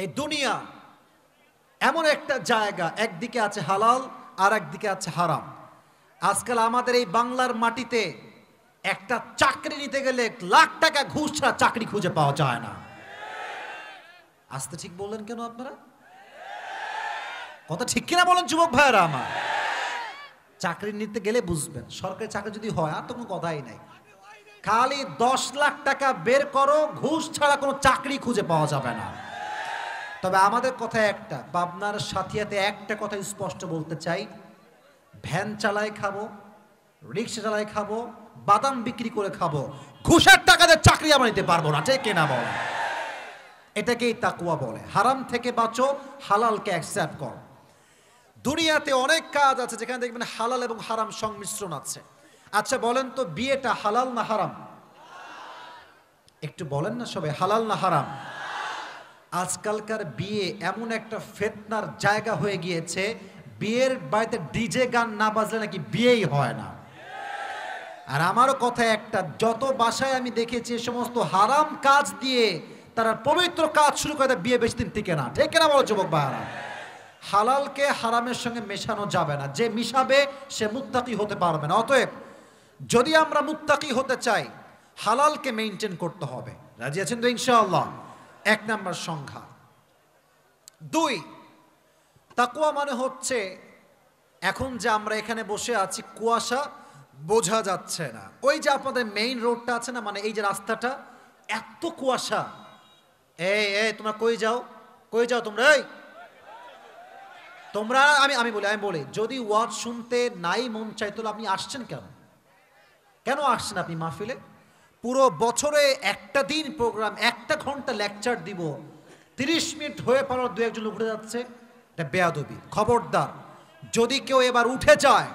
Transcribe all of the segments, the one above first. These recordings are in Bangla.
এই দুনিয়া এমন একটা জায়গা, একদিকে আছে হালাল আর একদিকে আছে হারাম। আজকাল আমাদের এই বাংলার মাটিতে একটা চাকরি নিতে গেলে লাখ টাকা ঘুষ ছাড়া চাকরি খুঁজে পাওয়া যায় না। আসতে ঠিক বললেন কেন আপনারা? কথা ঠিক কিনা বলেন যুবক ভাইয়েরা আমার। চাকরি নিতে গেলে বুঝবেন, সরকারি চাকরি যদি হয় আর তো কোনো কথাই নাই। খালি 10 লাখ টাকা বের করো, ঘুষ ছাড়া কোনো চাকরি খুঁজে পাওয়া যাবে না। তবে আমাদের কথা একটা, পাবনার সাথিয়াতে একটা কথা স্পষ্ট বলতে চাই, ভ্যান চালাই খাবো, রিক্সা চালাই খাবো, বাদাম বিক্রি করে খাবো, ঘুষের টাকা দিয়ে চাকরি আমরা নিতে পারবো না। ঠিক কিনা বল? এটাকেই তাকওয়া বলে। হারাম থেকে বাঁচো, হালালকে অ্যাকসেপ্ট করো। দুনিয়াতে অনেক কাজ আছে যেখানে দেখবেন হালাল এবং হারাম সংমিশ্রণ আছে। আচ্ছা বলেন তো, বিয়েটা হালাল না হারাম? একটু বলেন না সবাই, হালাল না হারাম? আজকালকার বিয়ে এমন একটা ফিতনার জায়গা হয়ে গিয়েছে, বিয়ের বাড়িতে ডিজে গান না বাজলে নাকি বিয়েই হয় না। আর আমারও কথা একটা, যত বাসায় আমি দেখেছি সমস্ত হারাম কাজ দিয়ে তারা পবিত্র কাজ শুরু করে, বিয়ে বেশি দিন টিকে না। ঠিক না বলো যুবক ভাইরা? হালালকে হারামের সঙ্গে মেশানো যাবে না। যে মিশাবে সে মুত্তাকি হতে পারবে না। অতএব যদি আমরা মুত্তাকি হতে চাই, হালালকে মেইনটেইন করতে হবে। রাজি আছেন তো ইনশাআল্লাহ? 1 নাম্বার সংখ্যা। 2, তাকওয়া মানে হচ্ছে, এখন যে আমরা এখানে বসে আছি কুয়াশা বোঝা যাচ্ছে না। ওই যে আপনাদের মেইন রোডটা আছে না, মানে এই যে রাস্তাটা, এত কুয়াশা। এই তোমরা কই যাও? কই যাও তোমরা? এই তোমরা, আমি বলি, যদি ওয়াজ শুনতে নাই মন চাইতো আপনি আসছেন কেন? কেন আসছেন আপনি মাহফিলে? পুরো বছরে একটা দিন প্রোগ্রাম, 1 ঘন্টা লেকচার দিব, 30 মিনিট হয়ে পড়ার 2-1 জন উঠে যাচ্ছে, এটা বেয়াদবি। খবরদার, যদি কেউ এবার উঠে যায়,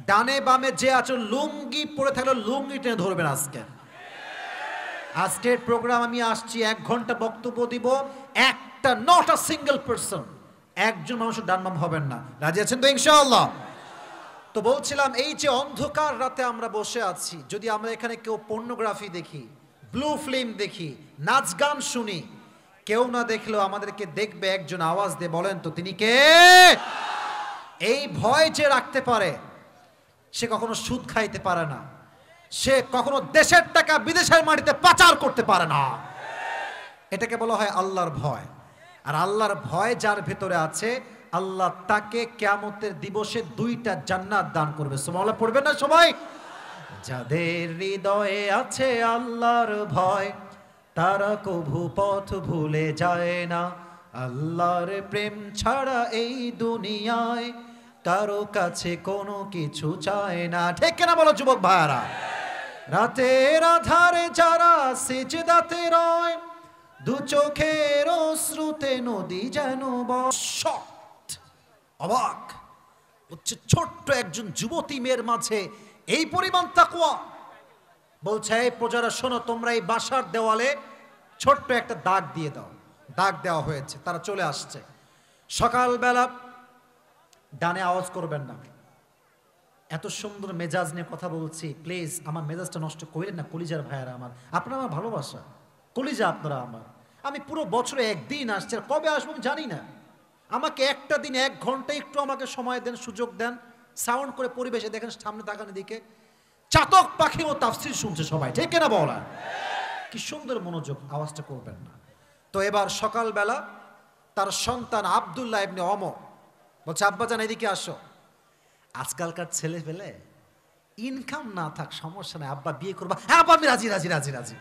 ডানে বামে যে আছে লুঙ্গি পরে থাকলে লুঙ্গি টেনে ধরবেন। আজকের প্রোগ্রাম আমি আসছি, 1 ঘন্টা বক্তব্য দিব, একটা নট আ সিঙ্গেল পারসন, একজন মানুষের ডান বাম হবেন না। রাজি আছেন তো ইনশাআল্লাহ? তো বলছিলাম, এই যে অন্ধকার রাতে আমরা বসে আছি, যদি আমরা এখানে কেউ পর্নোগ্রাফি দেখি, ব্লু ফিল্ম দেখি, নাচ গান শুনি, কেউ না দেখলেও আমাদেরকে দেখবে একজন, আওয়াজ দিয়ে বলেন তো তিনি কে? এই ভয় যে রাখতে পারে, সে কখনো সুদ খাইতে পারে না, সে কখনো দেশের টাকা বিদেশের মাটিতে পাচার করতে পারে না। এটাকে বলা হয় আল্লাহর ভয়। আর আল্লাহর ভয় যার ভেতরে আছে, আল্লাহ তাকে কিয়ামতের দিবসে 2টা জান্নাত দান করবে। সুবহানাল্লাহ পড়বেন না সবাই? যাদের হৃদয়ে আছে আল্লাহর ভয়, তারা কভু পথ ভুলে যায় না। আল্লাহর প্রেম ছাড়া এই দুনিয়ায় কারো কাছে কোনো কিছু চায় না। ঠিক না বলো যুবক ভাইরা? রাতের আধারে যারা সিজদাতে রয়, 2 চোখের অশ্রুতে নদী যেন শট। অবাক হচ্ছে, ছোট্ট একজন যুবতী মেয়ের মাঝে এই পরিমাণ তাকওয়া। বলছে, এই প্রজারা শোনো, তোমরা এই বাসার দেওয়ালে ছোট্ট একটা দাগ দিয়ে দাও। দাগ দেওয়া হয়েছে, তারা চলে আসছে। সকালবেলা ডানে আওয়াজ করবেন না। এত সুন্দর মেজাজ নিয়ে কথা বলছি, প্লিজ আমার মেজাজটা নষ্ট করেন না কলিজার ভাইয়ারা আমার। আপনারা আমার ভালোবাসা, কলিজা আপনারা আমার। আমি পুরো বছরে 1 দিন আসছি, আর কবে আসবো আমি জানি না। আমাকে একটা দিন 1 ঘন্টা একটু আমাকে সময় দেন, সুযোগ দেন। সাউন্ড করে পরিবেশে দেখেন, সামনে তাকান দিকে, চাতক পাখি ও তাফসীর শুনছে সবাই। ঠিক না বলা? কি সুন্দর মনোযোগ, আওয়াজটা করবেন না। তো এবার সকালবেলা তার সন্তান আব্দুল্লাহ ইবনে ওমর বলছে, আব্বাজান এদিকে আসো। আজকালকার ছেলে পেলে ইনকাম না থাক সমস্যা নাই, আব্বা বিয়ে করবা, হ্যাঁ আব্বা আমি রাজি রাজি রাজি রাজি।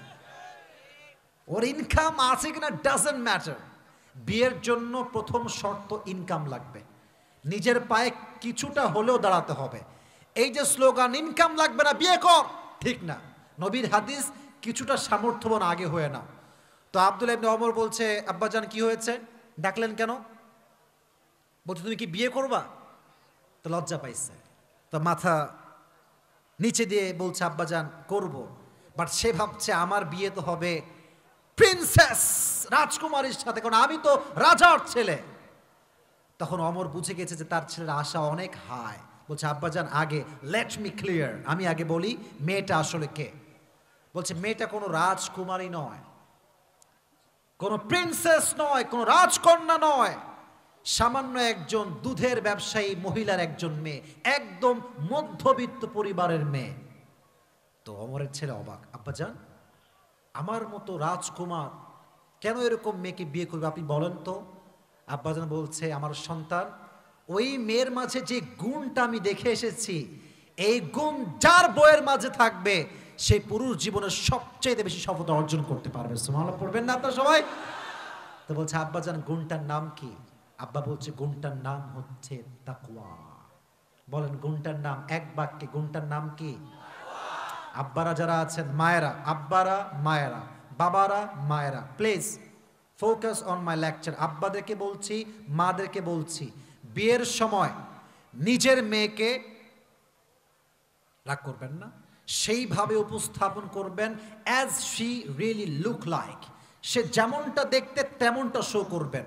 ওর ইনকাম আছে কিনা ডাজন্ট ম্যাটার। বিয়ের জন্য প্রথম শর্ত ইনকাম লাগবে, নিজের পায়ে কিছুটা হলেও দাঁড়াতে হবে। এই যে স্লোগান ইনকাম লাগবে না বিয়ে কর, ঠিক না। নবীর হাদিস কিছুটা সামর্থ্যবান আগে হয়ে নাও। তো আব্দুল্লাহ ইবনে ওমর বলছে, আব্বাজান কি হয়েছে, ডাকলেন কেন? বলছে, তুমি কি বিয়ে করবা? তো লজ্জা পাইছে, তো মাথা নিচে দিয়ে বলছে, আব্বাজান করব। বাট সে ভাবছে আমার বিয়ে তো হবে প্রিন্সেস রাজকুমারীর সাথে, কারণ আমি তো রাজার ছেলে। তখন ওমর বুঝে গেছে যে তার ছেলের আশা অনেক হাই। বলছে, আব্বাজান আগে লেট মি ক্লিয়ার, আমি আগে বলি মেয়েটা আসলে কে। বলছে, মেয়েটা কোনো রাজকুমারী নয়, কোনো প্রিন্সেস নয়, কোনো রাজকন্যা নয়, সামান্য একজন দুধের ব্যবসায়ী মহিলার একজন মেয়ে, একদম মধ্যবিত্ত পরিবারের মেয়ে। তো ওমরের ছেলে অবাক, আব্বাজান আমার মতো রাজকুমার কেন এরকম মেয়েকে বিয়ে করবে আপনি বলেন তো। আব্বাজান বলছে, আমার সন্তান, ওই মেয়ের মাঝে যে গুণটা আমি দেখে এসেছি, এই গুণ যার বইয়ের মাঝে থাকবে সেই পুরুষ জীবনের সবচেয়ে বেশি সফলতা অর্জন করতে পারবে। সুবহানাল্লাহ পড়বেন না আপনারা সবাই? তো বলছে, আব্বাজান গুণটার নাম কি? আব্বা বলছে, গুণটার নাম হচ্ছে তাকওয়া। বলেন গুণটার নাম, এক বাক্যে গুণটার নাম কি? আব্বারা যারা আছেন, মায়েরা, আব্বারা মায়েরা, বাবারা মায়েরা, please focus on my lecture. আব্বাদেরকে বলছি, মাদেরকে বলছি, বিয়ের সময় নিজের মেয়েকে, রাগ করবেন না, সেইভাবে উপস্থাপন করবেন as she really look like. সে যেমনটা দেখতে তেমনটা শো করবেন।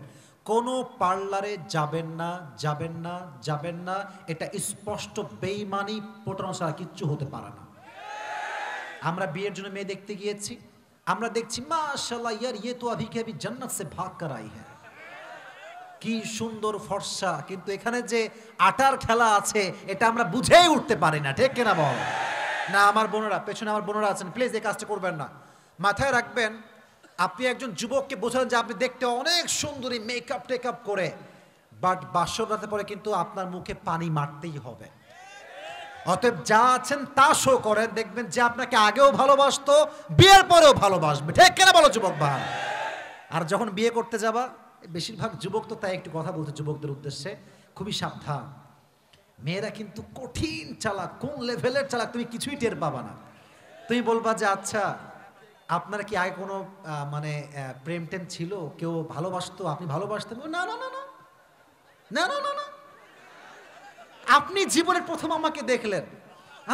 কোনো পার্লারে যাবেন না, যাবেন না, যাবেন না, এটা স্পষ্ট বেঈমানি, পটানো ছাড়া কিচ্ছু হতে পারে না। আমরা বিয়ের জন্য মেয়ে দেখতে গিয়েছি, আমরা দেখছি মাশাআল্লাহ ইয়ার ইয়ে তো আভি কে আভি জান্নাত সে ভাগ কর আই হ্যায়, কি সুন্দর ফর্সা, কিন্তু এখানে যে আটার খেলা আছে এটা আমরা বুঝেই উঠতে পারি না, ঠিক কিনা বল? না আমার বোনেরা, পেছনে আমার বোনেরা আছেন, প্লিজ এই কাজটা করবেন না। মাথায় রাখবেন, আপনি একজন যুবককে বোঝালেন যে আপনি দেখতে অনেক সুন্দরী, মেকআপ টেকআপ করে, বাট বাসর রাতে পরে কিন্তু আপনার মুখে পানি মারতেই হবে। অতএব যা আছেন তা শো করেন, দেখবেন যে আপনাকে আগেও ভালোবাসতো, বিয়ের পরেও ভালোবাসবে, ঠিক কিনা বলো যুবক ভাই? আর যখন বিয়ে করতে যাবা, বেশিরভাগ যুবক তো তাই, একটু কথা বলতে যুবকদের উদ্দেশ্যে, খুবই সাবধান। মেয়েরা কিন্তু কঠিন চালাক, কোন লেভেলের চালাক তুমি কিছুই টের পাবা না। তুমি বলবা যে আচ্ছা আপনার কি আগে কোনো মানে প্রেম টেম ছিল, কেউ ভালোবাসতো, আপনি ভালোবাসতেন? না না না না না না না না, আপনি জীবনের প্রথম আমাকে দেখলেন,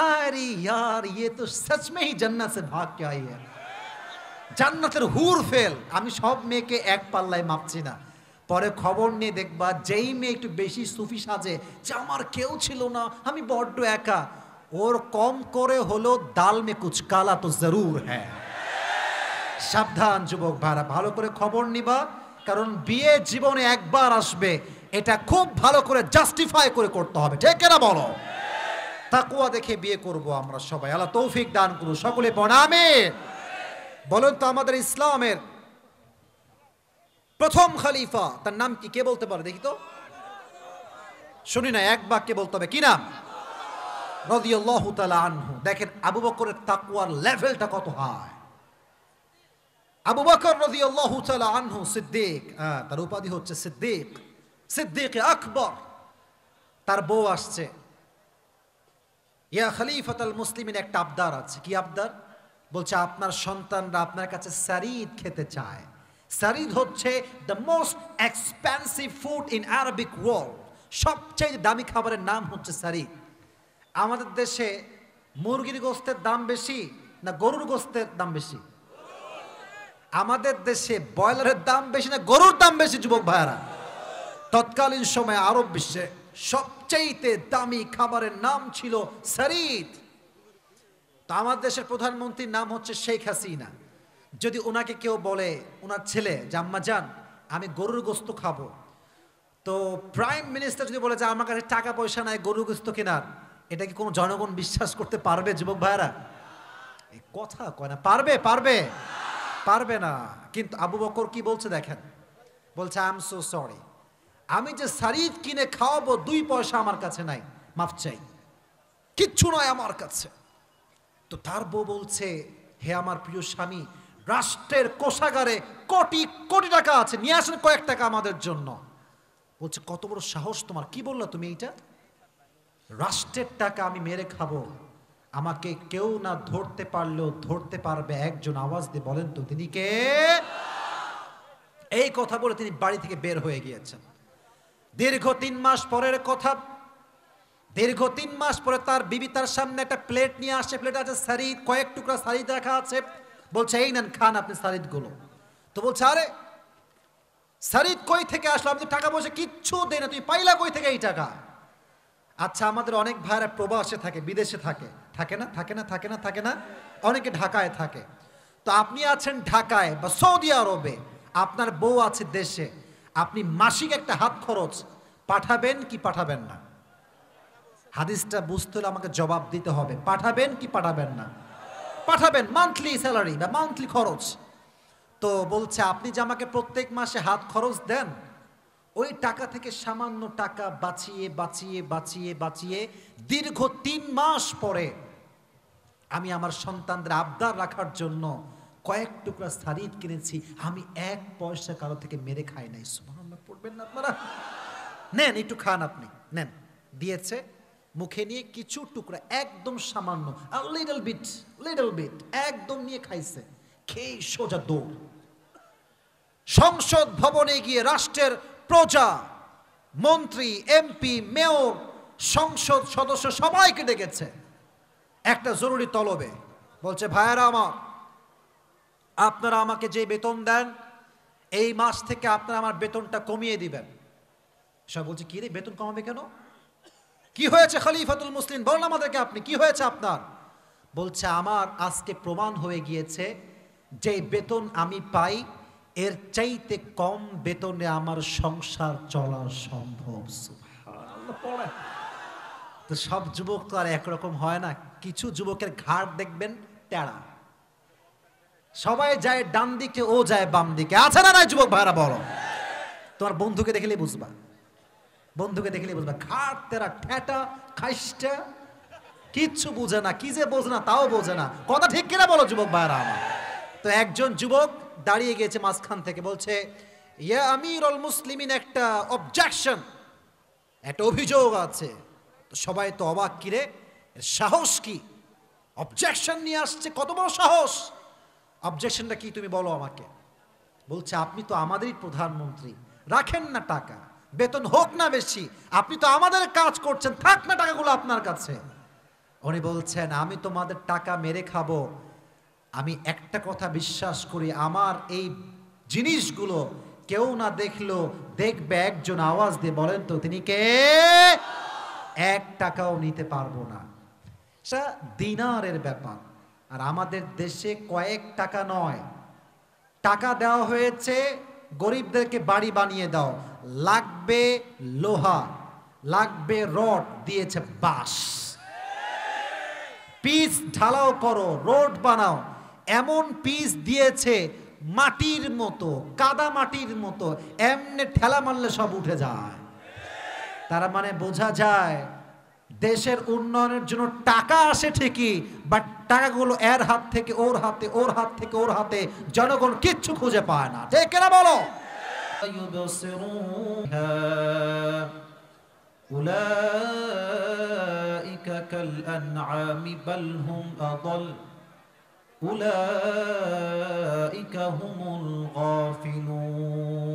আরে ইয়ার ইয়ে তো সচ মে হি জান্নাত সে ভাগ কে আই হ্যায়, জান্নাতের হুর ফেল। আমি সব মেয়েকে এক পাল্লায় মাপছি না, পরে খবর নিয়ে দেখবা যেই মেয়ে একটু বেশি সুফি সাজে, যে আমার কেউ ছিল না, আমি বড্ড একা, ওর কম করে হলো দাল মে কুছ কালা তো জরুর হ্যায়। সাবধান যুবক ভাইরা, ভালো করে খবর নিবা, কারণ বিয়ে জীবনে একবার আসবে, এটা খুব ভালো করে জাস্টিফাই করে করতে হবে, ঠিক কিনা বলো? তাকওয়া দেখে বিয়ে করব আমরা সবাই, আল্লাহ তৌফিক দান করুন, সকলে পড়ে আমিন। বলুন তো আমাদের ইসলামের প্রথম খলিফা তার নাম কি, কে বলতে পারে দেখি তো? শুনি না, এক বাক্যে বলতে হবে, কি নাম? রাদিয়াল্লাহু তাআলা আনহু। দেখেন আবু বকরের তাকওয়ার লেভেলটা কত হাই। আবু বকর রাদিয়াল্লাহু তাআলা আনহু সিদ্দিক, তার উপাধি হচ্ছে সিদ্দিক, সিদ্দিক আকবর। তার বউ আসছে, ইয়া খলিফাতুল মুসলিমিন, একটা আবদার আছে। কি আবদার? বলছে আপনার সন্তানরা আপনার কাছে সারিদ খেতে চায়। সারিদ হচ্ছে the most expensive food in Arabic world, সবচেয়ে দামি খাবারের নাম হচ্ছে সারিদ। আমাদের দেশে মুরগির গোস্তের দাম বেশি না গরুর গোস্তের দাম বেশি? আমাদের দেশে ব্রয়লারের দাম বেশি না গরুর দাম বেশি যুবক ভাইরা? তৎকালীন সময়ে আরব বিশ্বে সবচেয়ে দামি খাবারের নাম ছিল সারিদ। তো আমার দেশের প্রধানমন্ত্রীর নাম হচ্ছে শেখ হাসিনা। যদি ওনাকে কেউ বলে, ওনার ছেলে যে আম্মা জান আমি গরুর গোস্ত খাবো, তো প্রাইম মিনিস্টার যদি বলে যে আমার কাছে টাকা পয়সা নাই গরুর গোস্ত কেনার, এটা কি কোনো জনগণ বিশ্বাস করতে পারবে যুবক ভাইরা? এই কথা কয় না, পারবে? পারবে? পারবে না। কিন্তু আবু বকর কি বলছে দেখেন, বলছে আই এম সো সরি, আমি যে সারিদ কিনে খাওয়াবো 2 পয়সা আমার কাছে নাই, মাফ চাই, কিচ্ছু নয় আমার কাছে। তো তার বউ বলছে, হে আমার প্রিয় স্বামী, রাষ্ট্রের কোষাগারে কোটি কোটি টাকা আছে, নিয়ে আসেন কয়েক টাকা আমাদের জন্য। বলছে কত বড় সাহস তোমার, কি বললা তুমি এইটা? রাষ্ট্রের টাকা আমি মেরে খাবো? আমাকে কেউ না ধরতে পারলেও ধরতে পারবে একজন, আওয়াজ দিয়ে বলেন তো তিনি কে? এই কথা বলে তিনি বাড়ি থেকে বের হয়ে গিয়েছেন। দীর্ঘ 3 মাস পরের কথা, দীর্ঘ 3 মাস পরে তার বিবি তার সামনে একটা প্লেট নিয়ে আসে, প্লেট আছে সারিদ, কয়েক টুকরা সারিদ রাখা আছে, বলছে এই নেন খান আপনি সারিদ গুলো। তো বলছে আরে সারিদ কই থেকে আসলো, আমি তো টাকা পয়সা কিচ্ছু দেই না, তুমি পাইলা কই থেকে এই টাকা? আচ্ছা আমাদের অনেক ভাইরা প্রবাসে থাকে, বিদেশে থাকে, থাকে না? থাকে না? থাকে না? থাকে না? অনেকে ঢাকায় থাকে। তো আপনি আছেন ঢাকায় বা সৌদি আরবে, আপনার বউ আছে দেশে, আপনি মাসিক একটা হাত খরচ পাঠাবেন কি পাঠাবেন না? হাদিসটা বুঝতে হলে আমাকে জবাব দিতে হবে, পাঠাবেন কি পাঠাবেন না? পাঠাবেন, মান্থলি স্যালারি বা মান্থলি খরচ। তো বলছে আপনি যে আমাকে প্রত্যেক মাসে হাত খরচ দেন, ওই টাকা থেকে সামান্য টাকা বাঁচিয়ে বাঁচিয়ে বাঁচিয়ে বাঁচিয়ে দীর্ঘ ৩ মাস পরে আমি আমার সন্তানদের আবদার রাখার জন্য কয়েক টুকরা শাড়ি কিনেছি, আমি 1 পয়সা কারো থেকে মেরে খাই নাই। সুবহানাল্লাহ পড়বেন না আপনারা? নেন একটু খান, আপনি নেন। দিয়েছে, মুখে নিয়ে কিছু টুকরা একদম সামান্য, লিটল বিট একদম নিয়ে খাইছে, খেয়ে সোজা দৌড়। সংসদ ভবনে গিয়ে রাষ্ট্রের প্রজা, মন্ত্রী, এমপি, মেয়র, সংসদ সদস্য সবাইকে ডেকেছে একটা জরুরি তলবে। বলছে ভাইয়েরা আমার, আপনারা আমাকে যে বেতন দেন, এই মাস থেকে আপনারা আমার বেতনটা কমিয়ে দিবেন। সব বলছে কি রে, বেতন কমাবে কেন? কি হয়েছে খলিফাতুল মুসলিম, বলেন আমাদেরকে আপনি কি হয়েছে আপনার? বলছে আমার আজকে প্রমাণ হয়ে গিয়েছে যে বেতন আমি পাই এর চাইতে কম বেতনে আমার সংসার চলা সম্ভব। সুবহানাল্লাহ পড়ে। তো সব যুবক তো আর একরকম হয় না, কিছু যুবকের ঘাড় দেখবেন টেরা, সবাই যায় ডান দিকে, ও যায় বাম দিকে। আছে না নাই যুবক ভাইরা বলো? তোমার বন্ধুকে দেখলেই বুঝবা, বন্ধুকে দেখলেই বুঝবা ঘাড় তেরা, ঠেটা খাইস্টা, কিচ্ছু বুঝে না, কি যে বোঝে না তাও বোঝে না। কথা ঠিক কিনা বলো যুবক ভাইরা আমার? তো একজন যুবক দাঁড়িয়ে গেছে মাঝখান থেকে, বলছে ইয়া আমিরুল মুসলিমিন, একটা অবজেকশন, একটা অভিযোগ আছে। তো সবাই তো অবাক, কিরে সাহস কি, অবজেকশন নিয়ে আসছে, কত বড় সাহস, অবজেকশনটা কি তুমি বলো আমাকে। বলছে আপনি তো আমাদেরই প্রধানমন্ত্রী, রাখেন না টাকা, বেতন হোক না বেশি, আপনি তো আমাদের কাজ করছেন, থাক না টাকাগুলো আপনার কাছে। উনি বলছেন আমি তোমাদের টাকা মেরে খাবো, আমি একটা কথা বিশ্বাস করি, আমার এই জিনিসগুলো কেউ না দেখলো দেখবে একজন, আওয়াজ দিয়ে বলেন তো তিনি কে? 1 টাকাও নিতে পারবো না। সেটা দিনারের ব্যাপার। আর আমাদের দেশে কয়েক টাকা নয়, টাকা দেওয়া হয়েছে গরিবদেরকে বাড়ি বানিয়ে দাও, লাগবে লোহা, লাগবে রড, দিয়েছে বাঁশ। পিচ ঢালাও করো, রোড বানাও, এমন পিচ দিয়েছে মাটির মতো, কাদা মাটির মতো, এমনি ঠেলা মারলে সব উঠে যায়। তার মানে বোঝা যায় দেশের উন্নয়নের জন্য টাকা আসে ঠিকই, বাট টাকাগুলো এর হাত থেকে ওর হাতে, ওর হাত থেকে ওর হাতে, জনগণ কিচ্ছু খুঁজে পায় না। ঠিক কিনা বলো? উলাইকা কাল আনআমি বাল হুম আদাল উলাইকা হুমুল গাফিলুন।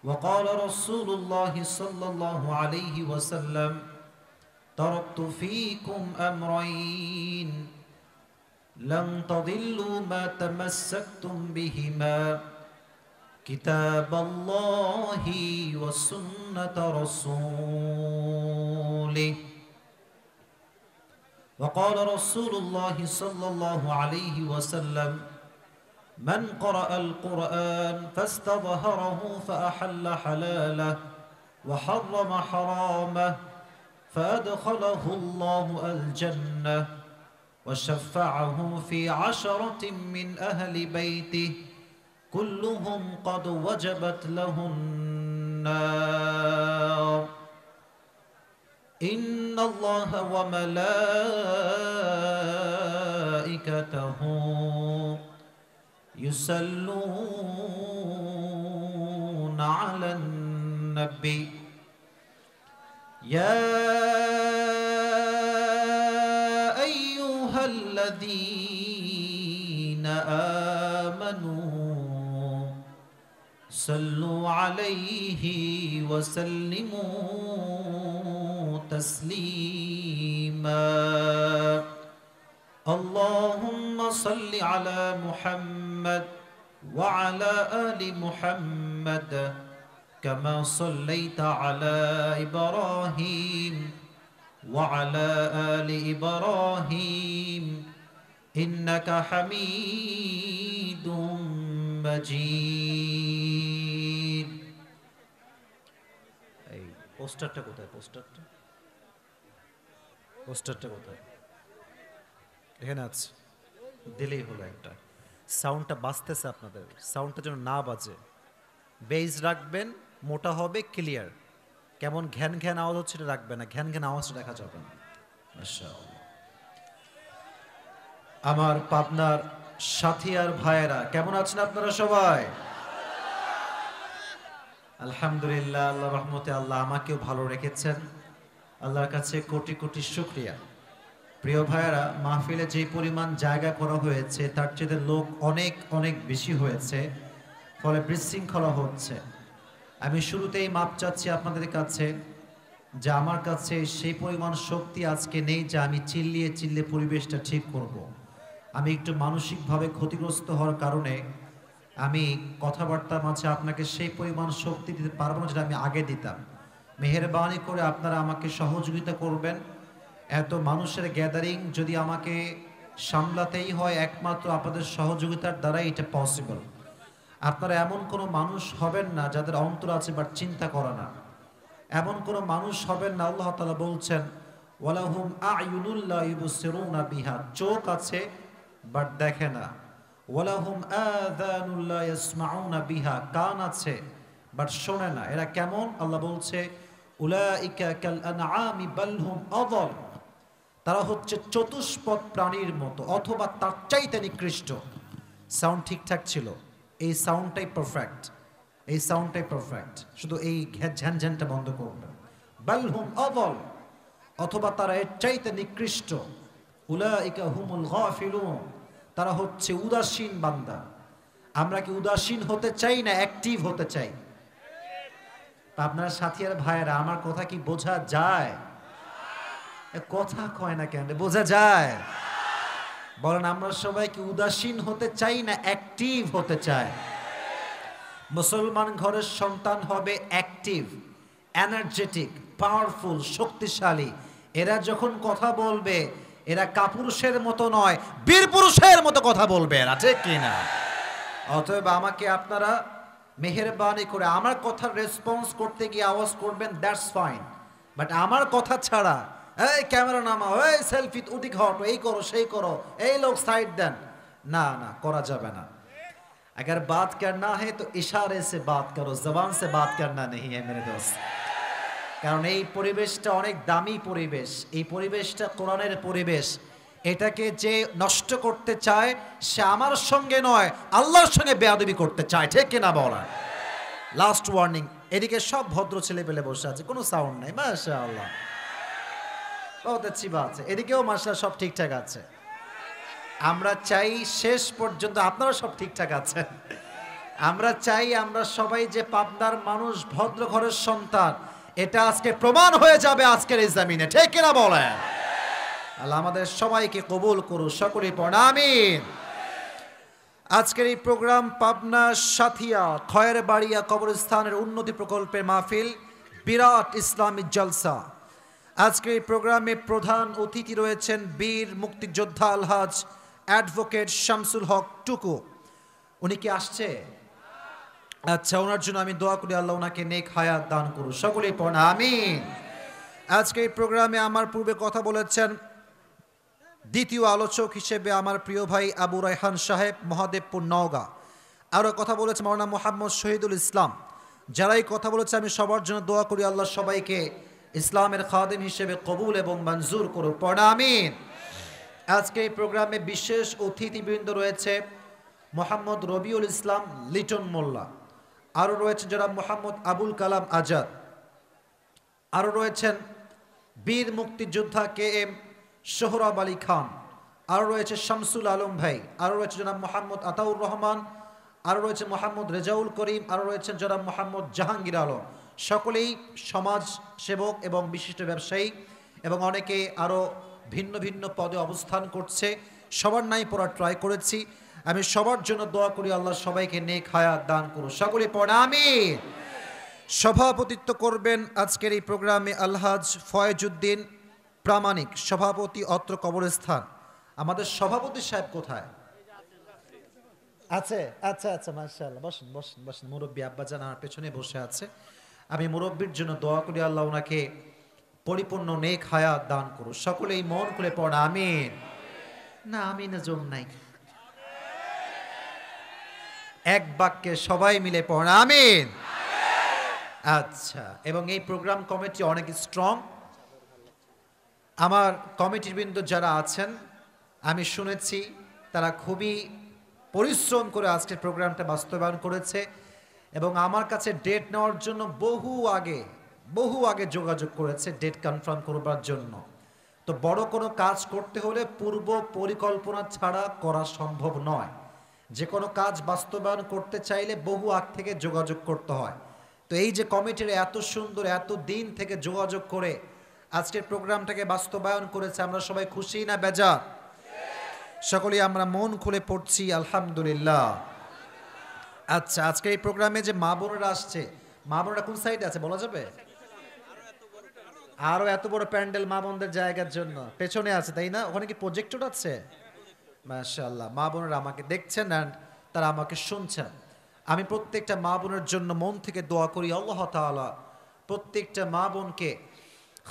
وقال رسول الله صلى الله عليه وسلم تركت فيكم أمرين لن تضلوا ما تمسكتم بهما كتاب الله وسنة رسوله. وقال رسول الله صلى الله عليه وسلم من قرأ القرآن فاستظهره فأحل حلاله وحرم حرامه فأدخله الله الجنة وشفعه في 10 من أهل بيته كلهم قد وجبت له النار إن الله وملائكته يصلون على النبي يا أيها الذين آمنوا صلوا عليه وسلموا تسليما. اللهم صل على محمد وعلى آل محمد كما صليت على إبراهيم وعلى آل إبراهيم إنك حميد مجيد এই পোস্টারটা কোথায় পোস্টারটা কোথায় এখানে আছে দিলেই হলো একটা সাউন্ডটা বাজতেছে আপনাদের সাউন্ডটা যেন না বাজে বেজ রাখবেন মোটা হবে ক্লিয়ার কেমন ঘ্যান ঘ্যান আওয়াজ হচ্ছে এটা রাখবেন না ঘ্যান ঘ্যান আওয়াজ দেখা যাবে না মাশাআল্লাহ আমার পাবনার সাথী আর ভাইয়েরা কেমন আছেন আপনারা সবাই আলহামদুলিল্লাহ আল্লাহর রহমতে আল্লাহ আমাকেও ভালো রেখেছেন আল্লাহর কাছে কোটি কোটি শুকরিয়া প্রিয় ভাইয়েরা মাহফিলে যে পরিমাণ জায়গা করা হয়েছে তার চেয়ে লোক অনেক অনেক বেশি হয়েছে ফলে বিশৃঙ্খলা হচ্ছে আমি শুরুতেই মাপ চাচ্ছি আপনাদের কাছে যে আমার কাছে সেই পরিমাণ শক্তি আজকে নেই যে আমি চিল্লিয়ে পরিবেশটা ঠিক করব। আমি একটু মানসিকভাবে ক্ষতিগ্রস্ত হওয়ার কারণে আমি কথাবার্তার মাঝে আপনাকে সেই পরিমাণ শক্তি দিতে পারবো না যেটা আমি আগে দিতাম মেহেরবানি করে আপনারা আমাকে সহযোগিতা করবেন এত মানুষের গ্যাদারিং যদি আমাকে সামলাতেই হয় একমাত্র আপনাদের সহযোগিতার দ্বারাই এটা পসিবল আপনারা এমন কোনো মানুষ হবেন না যাদের অন্তর আছে বাট চিন্তা করে না এমন কোনো মানুষ হবেন না আল্লাহ তাআলা বলছেন ওয়ালাহুম আ'য়ুনুল লা ইবসিরুনা বিহা চোখ আছে বাট দেখে না ওয়ালাহুম আযানুল লা ইয়াসমাউনা বিহা কান আছে বাট শোনে না এরা কেমন আল্লাহ বলছে উলাইকা কাল আনআমি বাল হুম আযাল তারা হচ্ছে চতুষ্পদ প্রাণীর মতো অথবা তার চাইতে নিকৃষ্ট সাউন্ড ঠিকঠাক ছিল এই সাউন্ডটাই পারফেক্ট শুধু এই ঝ্যানঝ্যানটা বন্ধ করবেন বাল হুম আযাল অথবা তারা এর চাইতে নিকৃষ্ট উলাইকা হুমুল গাফিলুন তারা হচ্ছে উদাসীন বান্দা আমরা কি উদাসীন হতে চাই না অ্যাক্টিভ হতে চাই আপনার সাথী আর ভাইয়েরা আমার কথা কি বোঝা যায় কথা কয় না কেন বোঝা যায় বলেন আমরা সবাই কি উদাসীন হতে চাই না অ্যাক্টিভ হতে চাই মুসলমান ঘরের সন্তান হবে অ্যাক্টিভ এনার্জেটিক পাওয়ারফুল শক্তিশালী এরা যখন কথা বলবে এরা কাপুরুষের মতো নয় বীর পুরুষের মতো কথা বলবে এরা ঠিক কিনা অতএব আমাকে আপনারা মেহেরবানি করে আমার কথার রেসপন্স করতে গিয়ে আওয়াজ করবেন দ্যাটস ফাইন বাট আমার কথা ছাড়া এই ক্যামেরা নামাও এই সেলফি ওদিক হটো এই করো সেই করো এই লোক সাইড দেন না করা যাবে না अगर बात करना है तो इशारे से बात करो जबान से बात करना नहीं है मेरे दोस्त কারণ এই পরিবেশটা অনেক দামি পরিবেশ এই পরিবেশটা কোরআনের পরিবেশ এটাকে যে নষ্ট করতে চায় সে আমার সঙ্গে নয় আল্লাহর সঙ্গে বেয়াদবি করতে চায় ঠিক কিনা বলা লাস্ট ওয়ার্নিং এদিকে সব ভদ্র ছেলে পেলে বসে আছে কোনো সাউন্ড নাই মাশাআল্লাহ বহুত अच्छी बात है এদিকেও মাশাআল্লাহ সব ঠিকঠাক আছে আমরা চাই শেষ পর্যন্ত আপনারা সব ঠিকঠাক আছেন আমরা চাই আমরা সবাই যে পাবনার মানুষ ভদ্র ঘরের সন্তান এটা আজকে প্রমাণ হয়ে যাবে আজকের এই জমিনে ঠিক কিনা বলেন আল্লাহ আমাদের সবাইকে কবুল করুন সকলেই পড়েন আমিন আজকের এই প্রোগ্রাম পাবনা সাথিয়া খয়েরবাড়িয়া কবরস্থানের উন্নতি প্রকল্পের মাহফিল বিরাট ইসলামী জলসা আজকের এই প্রোগ্রামে প্রধান অতিথি রয়েছেন বীর মুক্তিযোদ্ধা আলহাজ অ্যাডভোকেট শামসুল হক টুকু উনি কি আসছে আচ্ছা ওনার জন্য আমি দোয়া করি আল্লাহ ওনাকে নেক হায়াত দান করুন সকলেই পড়েন আমিন আজকে এই প্রোগ্রামে আমার পূর্বে কথা বলেছেন দ্বিতীয় আলোচক হিসেবে আমার প্রিয় ভাই আবু রায়হান সাহেব মহাদেবপুর নওগাঁ আরও কথা বলেছে মাওলানা মোহাম্মদ শহীদুল ইসলাম যারাই কথা বলেছে আমি সবার জন্য দোয়া করি আল্লাহ সবাইকে ইসলামের খাদেম হিসেবে কবুল এবং মঞ্জুর করুন পড়েন আমিন আজকে এই প্রোগ্রামে বিশেষ অতিথিবৃন্দ রয়েছে মোহাম্মদ রবিউল ইসলাম লিটন মোল্লা আরও রয়েছেন জনাব মোহাম্মদ আবুল কালাম আজাদ আরও রয়েছেন বীর মুক্তিযোদ্ধা কে এম সোহরাব আলী খান আরও রয়েছে শামসুল আলম ভাই আরও রয়েছে জনাব মোহাম্মদ আতাউর রহমান আরও রয়েছে মোহাম্মদ রেজাউল করিম আরও রয়েছেন জনাব মোহাম্মদ জাহাঙ্গীর আলম সকলেই সমাজ সেবক এবং বিশিষ্ট ব্যবসায়ী এবং অনেকে আরও ভিন্ন ভিন্ন পদে অবস্থান করছে সবার নাই পড়ার ট্রাই করেছি আমি সবার জন্য দোয়া করি আল্লাহ সবাইকে নেক হায়াত দান করুন সকলে পড়েন আমিন সভাপতিত্ব করবেন আজকের এই প্রোগ্রামে আলহাজ ফয়েজউদ্দিন প্রামাণিক সভাপতি অত্র কবরস্থান আমাদের সভাপতি সাহেব কোথায় আছে? আচ্ছা আচ্ছা, মাশাআল্লাহ। বসেন বসেন বসেন। মুরব্বী আব্বাজান আমার পেছনে বসে আছে। আমি মুরব্বীর জন্য দোয়া করি, আল্লাহ ওনাকে পরিপূর্ণ নেক হায়াত দান করুন। সকলেই মন খুলে পড়া আমিন। না আমিনে জোর নাই, এক বাক্যে সবাই মিলে পড়া আমিন। আচ্ছা, এবং এই প্রোগ্রাম কমিটি অনেক স্ট্রং। আমার কমিটির বৃন্দ যারা আছেন, আমি শুনেছি তারা খুবই পরিশ্রম করে আজকের প্রোগ্রামটা বাস্তবায়ন করেছে এবং আমার কাছে ডেট নেওয়ার জন্য বহু আগে যোগাযোগ করেছে ডেট কনফার্ম করবার জন্য। তো বড় কোনো কাজ করতে হলে পূর্ব পরিকল্পনা ছাড়া করা সম্ভব নয়। যে কোনো কাজ বাস্তবায়ন করতে চাইলে বহু আগ থেকে যোগাযোগ করতে হয়। তো এই যে কমিটির এত সুন্দর এত দিন থেকে যোগাযোগ করে আজকের প্রোগ্রামটাকে বাস্তবায়ন করেছে, আমরা সবাই খুশি না বেজার? সকলেই আমরা মন খুলে পড়ছি আলহামদুলিল্লাহ। আচ্ছা, আজকে এই প্রোগ্রামে যে মা বোনেরা আসছে, মা বোনেরা কোন সাইডে আছে বলা যাবে? আরো এত বড় প্যান্ডেল মা বোনদের জায়গার জন্য পেছনে আছে, তাই না? ওখানে কি প্রজেক্টর আছে? মাশাআল্লাহ, মা বোনেরা আমাকে দেখছেন অ্যান্ড তারা আমাকে শুনছেন। আমি প্রত্যেকটা মা বোনের জন্য মন থেকে দোয়া করি, আল্লাহ তাআলা প্রত্যেকটা মা বোনকে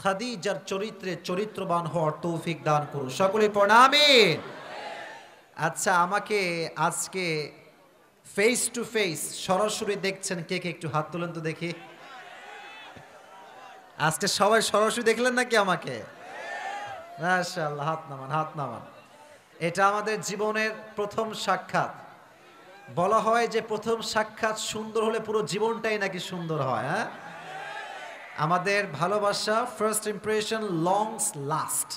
খাদিজার চরিত্রে চরিত্রবান হওয়ার তৌফিক দান করুন। সকলে পড়া আমিন। আচ্ছা, আমাকে আজকে ফেস টু ফেস সরাসরি দেখছেন কে কে? একটু হাত তুলেন তো দেখি। আজকে সবাই সরাসরি দেখলেন নাকি আমাকে? মাশাআল্লাহ, হাত নামান হাত নামান। এটা আমাদের জীবনের প্রথম সাক্ষাৎ। বলা হয় যে প্রথম সাক্ষাৎ সুন্দর হলে পুরো জীবনটাই নাকি সুন্দর হয়। হ্যাঁ, আমাদের ভালোবাসা ফার্স্ট ইমপ্রেশন লংস লাস্ট।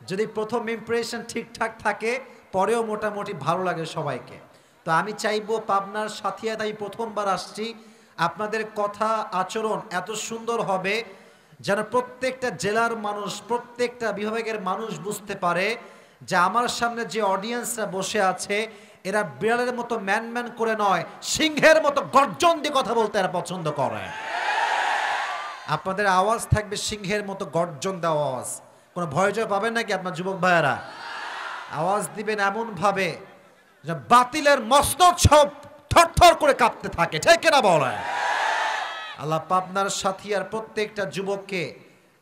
যদি প্রথম ইমপ্রেশন ঠিকঠাক থাকে পরেও মোটামুটি ভালো লাগে সবাইকে। তো আমি চাইবো পাবনার সাথিয়াতে আমি প্রথমবার আসছি, আপনাদের কথা আচরণ এত সুন্দর হবে যেন প্রত্যেকটা জেলার মানুষ প্রত্যেকটা বিভাগের মানুষ বুঝতে পারে যে আমার সামনে যে অডিয়েন্সরা বসে আছে এরা বিড়ালের মতো ম্যান করে নয়, সিংহের মতো গর্জন দিয়ে কথা বলতে এরা পছন্দ করে। আপনাদের আওয়াজ থাকবে সিংহের মতো গর্জন দেওয়া আওয়াজ। কোনো ভয় জয় পাবেন নাকি আপনার যুবক ভাইয়েরা? আওয়াজ দিবেন এমন ভাবে যে বাতিলের মস্তক সব থরথর করে কাঁপতে থাকে, ঠিক না বলে? আল্লাহ পাবনার সাথিয়ার প্রত্যেকটা যুবককে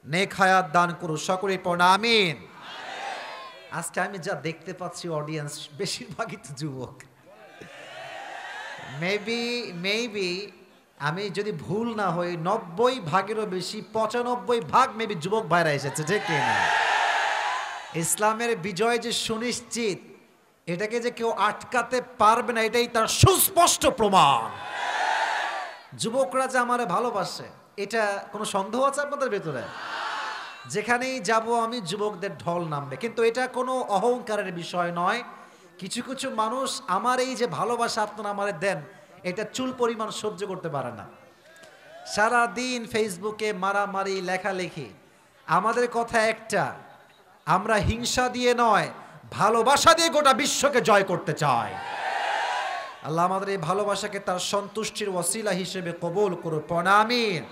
নেক হায়াত দান করুন। সকলেই পড়া আমিন। আজকে আমি যা দেখতে পাচ্ছি অডিয়েন্স বেশিরভাগই তো যুবক। মেবি আমি যদি ভুল না হই 90 ভাগেরও বেশি 95 ভাগ মেবি যুবক ভাইরা এসেছে, ঠিক কিনা? ইসলামের বিজয় যে সুনিশ্চিত এটাকে যে কেউ আটকাতে পারবে না, এটাই তার সুস্পষ্ট প্রমাণ। যুবকরা যে আমারে ভালোবাসে এটা কোনো সন্দেহ আছে আপনাদের ভেতরে? যেখানেই যাব আমি যুবকদের ঢল নামবে, কিন্তু এটা কোনো অহংকারের বিষয় নয়। কিছু কিছু মানুষ আমার এই যে ভালোবাসা আপনারা আমারে দেন এটা চুল পরিমাণ সহ্য করতে পারে না। সারা দিন ফেসবুকে মারামারি লেখালেখি। আমাদের কথা একটা, আমরা হিংসা দিয়ে নয় ভালোবাসা দিয়ে গোটা বিশ্বকে জয় করতে চাই। আল্লাহ আমাদের এই ভালোবাসাকে তার সন্তুষ্টির ওয়াসিলা হিসেবে কবুল করুন। আমিন।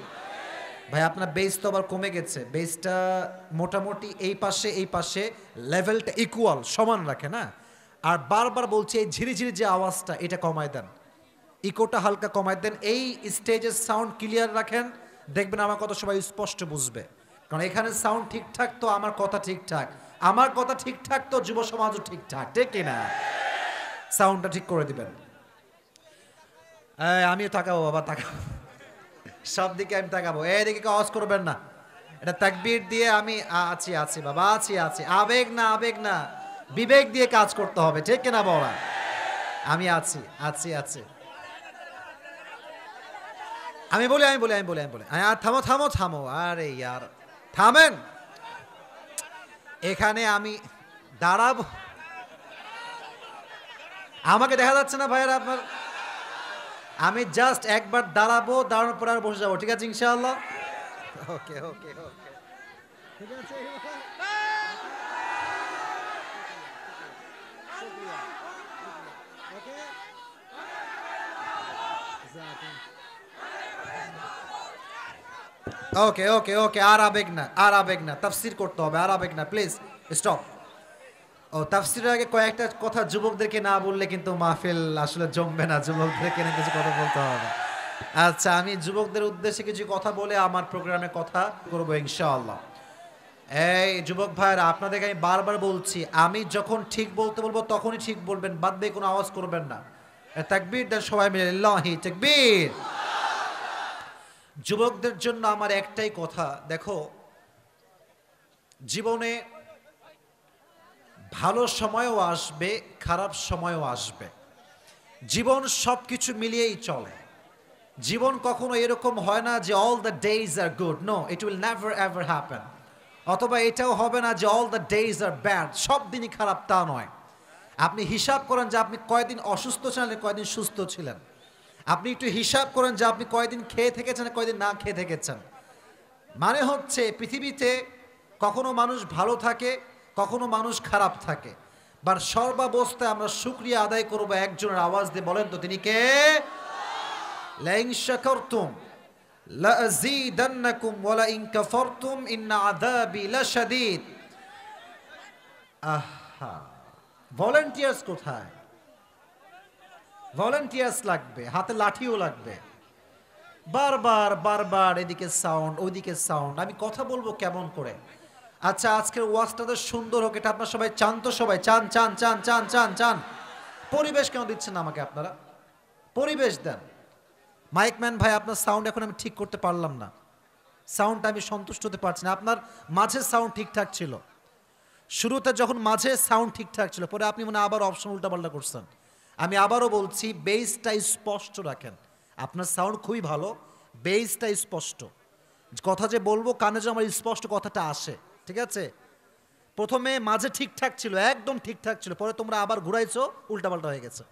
ভাই আপনার বেস তো আবার কমে গেছে, বেসটা মোটামুটি এই পাশে লেভেলটা ইকুয়াল সমান রাখে না। আর বারবার বলছি এই ঝিরিঝিরি যে আওয়াজটা এটা কমায় দেন, ইকোটা হালকা কমায় দেন। এই স্টেজের সাউন্ড ক্লিয়ার রাখেন, দেখবেন আমার কথা সবাই স্পষ্ট বুঝবে। কারণ এখানে সাউন্ড ঠিকঠাক তো আমার কথা ঠিকঠাক, আমার কথা ঠিকঠাক তো যুব সমাজও ঠিকঠাক, ঠিক কিনা? সাউন্ডটা ঠিক করে দিবেন। আমিও তাকাবো বাবা, তাকাবো সব দিকে আমি তাকাবো, এদিকে আওয়াজ করবেন না। এটা তাকবীর দিয়ে আমি আছি বাবা, আছি আবেগ না বিবেক দিয়ে কাজ করতে হবে, ঠিক কিনা বলা? আমি আছি। আমি বলি থামো আরে ইয়ার থামেন। এখানে আমি দাঁড়াবো, আমাকে দেখা যাচ্ছে না ভাইয়েরা আপনার? আমি জাস্ট একবার দাঁড়াবো, দাঁড়ানোর পর আর বসে যাবো, ঠিক আছে ইনশাআল্লাহ? ওকে ঠিক আছে। ওকে আর আবেগ না তাফসীর করতে হবে, আর আবেগ না, প্লিজ স্টপ। ও তাফসিরের আগে কয়েকটা কথা যুবকদেরকে না বললে কিন্তু মাহফিল আসলে জমবে না, যুবকদেরকে নিয়ে কিছু কথা বলতে হবে। আচ্ছা, আমি যুবকদের উদ্দেশ্যে কিছু কথা বলে আমার প্রোগ্রামে কথা করবো ইনশাআল্লাহ। এই যুবক ভাইরা, আপনাদেরকে আমি বারবার বলছি, আমি যখন ঠিক বলতে বলবো তখনই ঠিক বলবেন, বাদ দিয়ে কোনো আওয়াজ করবেন না। তাকবীর দেন সবাই মিলে, লিল্লাহি তাকবীর। যুবকদের জন্য আমার একটাই কথা, দেখো জীবনে ভালো সময়ও আসবে, খারাপ সময়ও আসবে। জীবন সবকিছু মিলিয়েই চলে। জীবন কখনো এরকম হয় না যে all the days are good, no, it will never ever happen. অথবা এটাও হবে না যে all the days are bad, সব দিনই খারাপ, তা নয়। আপনি হিসাব করেন যে আপনি কয়দিন অসুস্থ ছিলেন, কয়দিন সুস্থ ছিলেন। আপনি একটু হিসাব করেন যে আপনি কয়দিন খেয়ে থেকেছেন, কয়দিন না খেয়ে থেকেছেন। মানে হচ্ছে পৃথিবীতে কখনো মানুষ ভালো থাকে, কখনো মানুষ খারাপ থাকে, বাট সর্বাবস্থায় আমরা শুকরিয়া আদায় করবো একজনের। আওয়াজ দিয়ে বলেন তো তিনি কে? লাইন শাকারতুম লাযীদান্নাকুম ওয়া লাইন কাফারতুম ইন্না আযাবি লাশাদীদ। আহা, ভলান্টিয়ার্স কোথায়? ভলান্টিয়ার্স লাগবে, হাতে লাঠিও লাগবে। বারবার বারবার এদিকে সাউন্ড, ওইদিকে সাউন্ড, আমি কথা বলবো কেমন করে? আচ্ছা, আজকের ওয়াজটা তো সুন্দর হোক, এটা আপনারা সবাই চান তো? সবাই চান চান চান চান চান চান। পরিবেশ কেন দিচ্ছেন না আমাকে আপনারা? পরিবেশ দেন। মাইকম্যান ভাই, আপনার সাউন্ড এখন আমি ঠিক করতে পারলাম না, সাউন্ডটা আমি সন্তুষ্ট হতে পারছি না। আপনার মাঝে সাউন্ড ঠিকঠাক ছিল, শুরুতে যখন মাঝে সাউন্ড ঠিকঠাক ছিল, পরে আপনি মনে আবার অপশন উল্টাপাল্টা করছেন। আমি আবারও বলছি, বেসটা স্পষ্ট রাখেন। আপনার সাউন্ড খুবই ভালো, বেসটা স্পষ্ট। কথা যে বলবো কানে যে আমার স্পষ্ট কথাটা আসে, ঠিক আছে? প্রথমে মাঝে ঠিকঠাক ছিল, একদম ঠিকঠাক ছিল, পরে তোমরা আবার ঘুরাইছো, উল্টাপাল্টা হয়ে গেছে।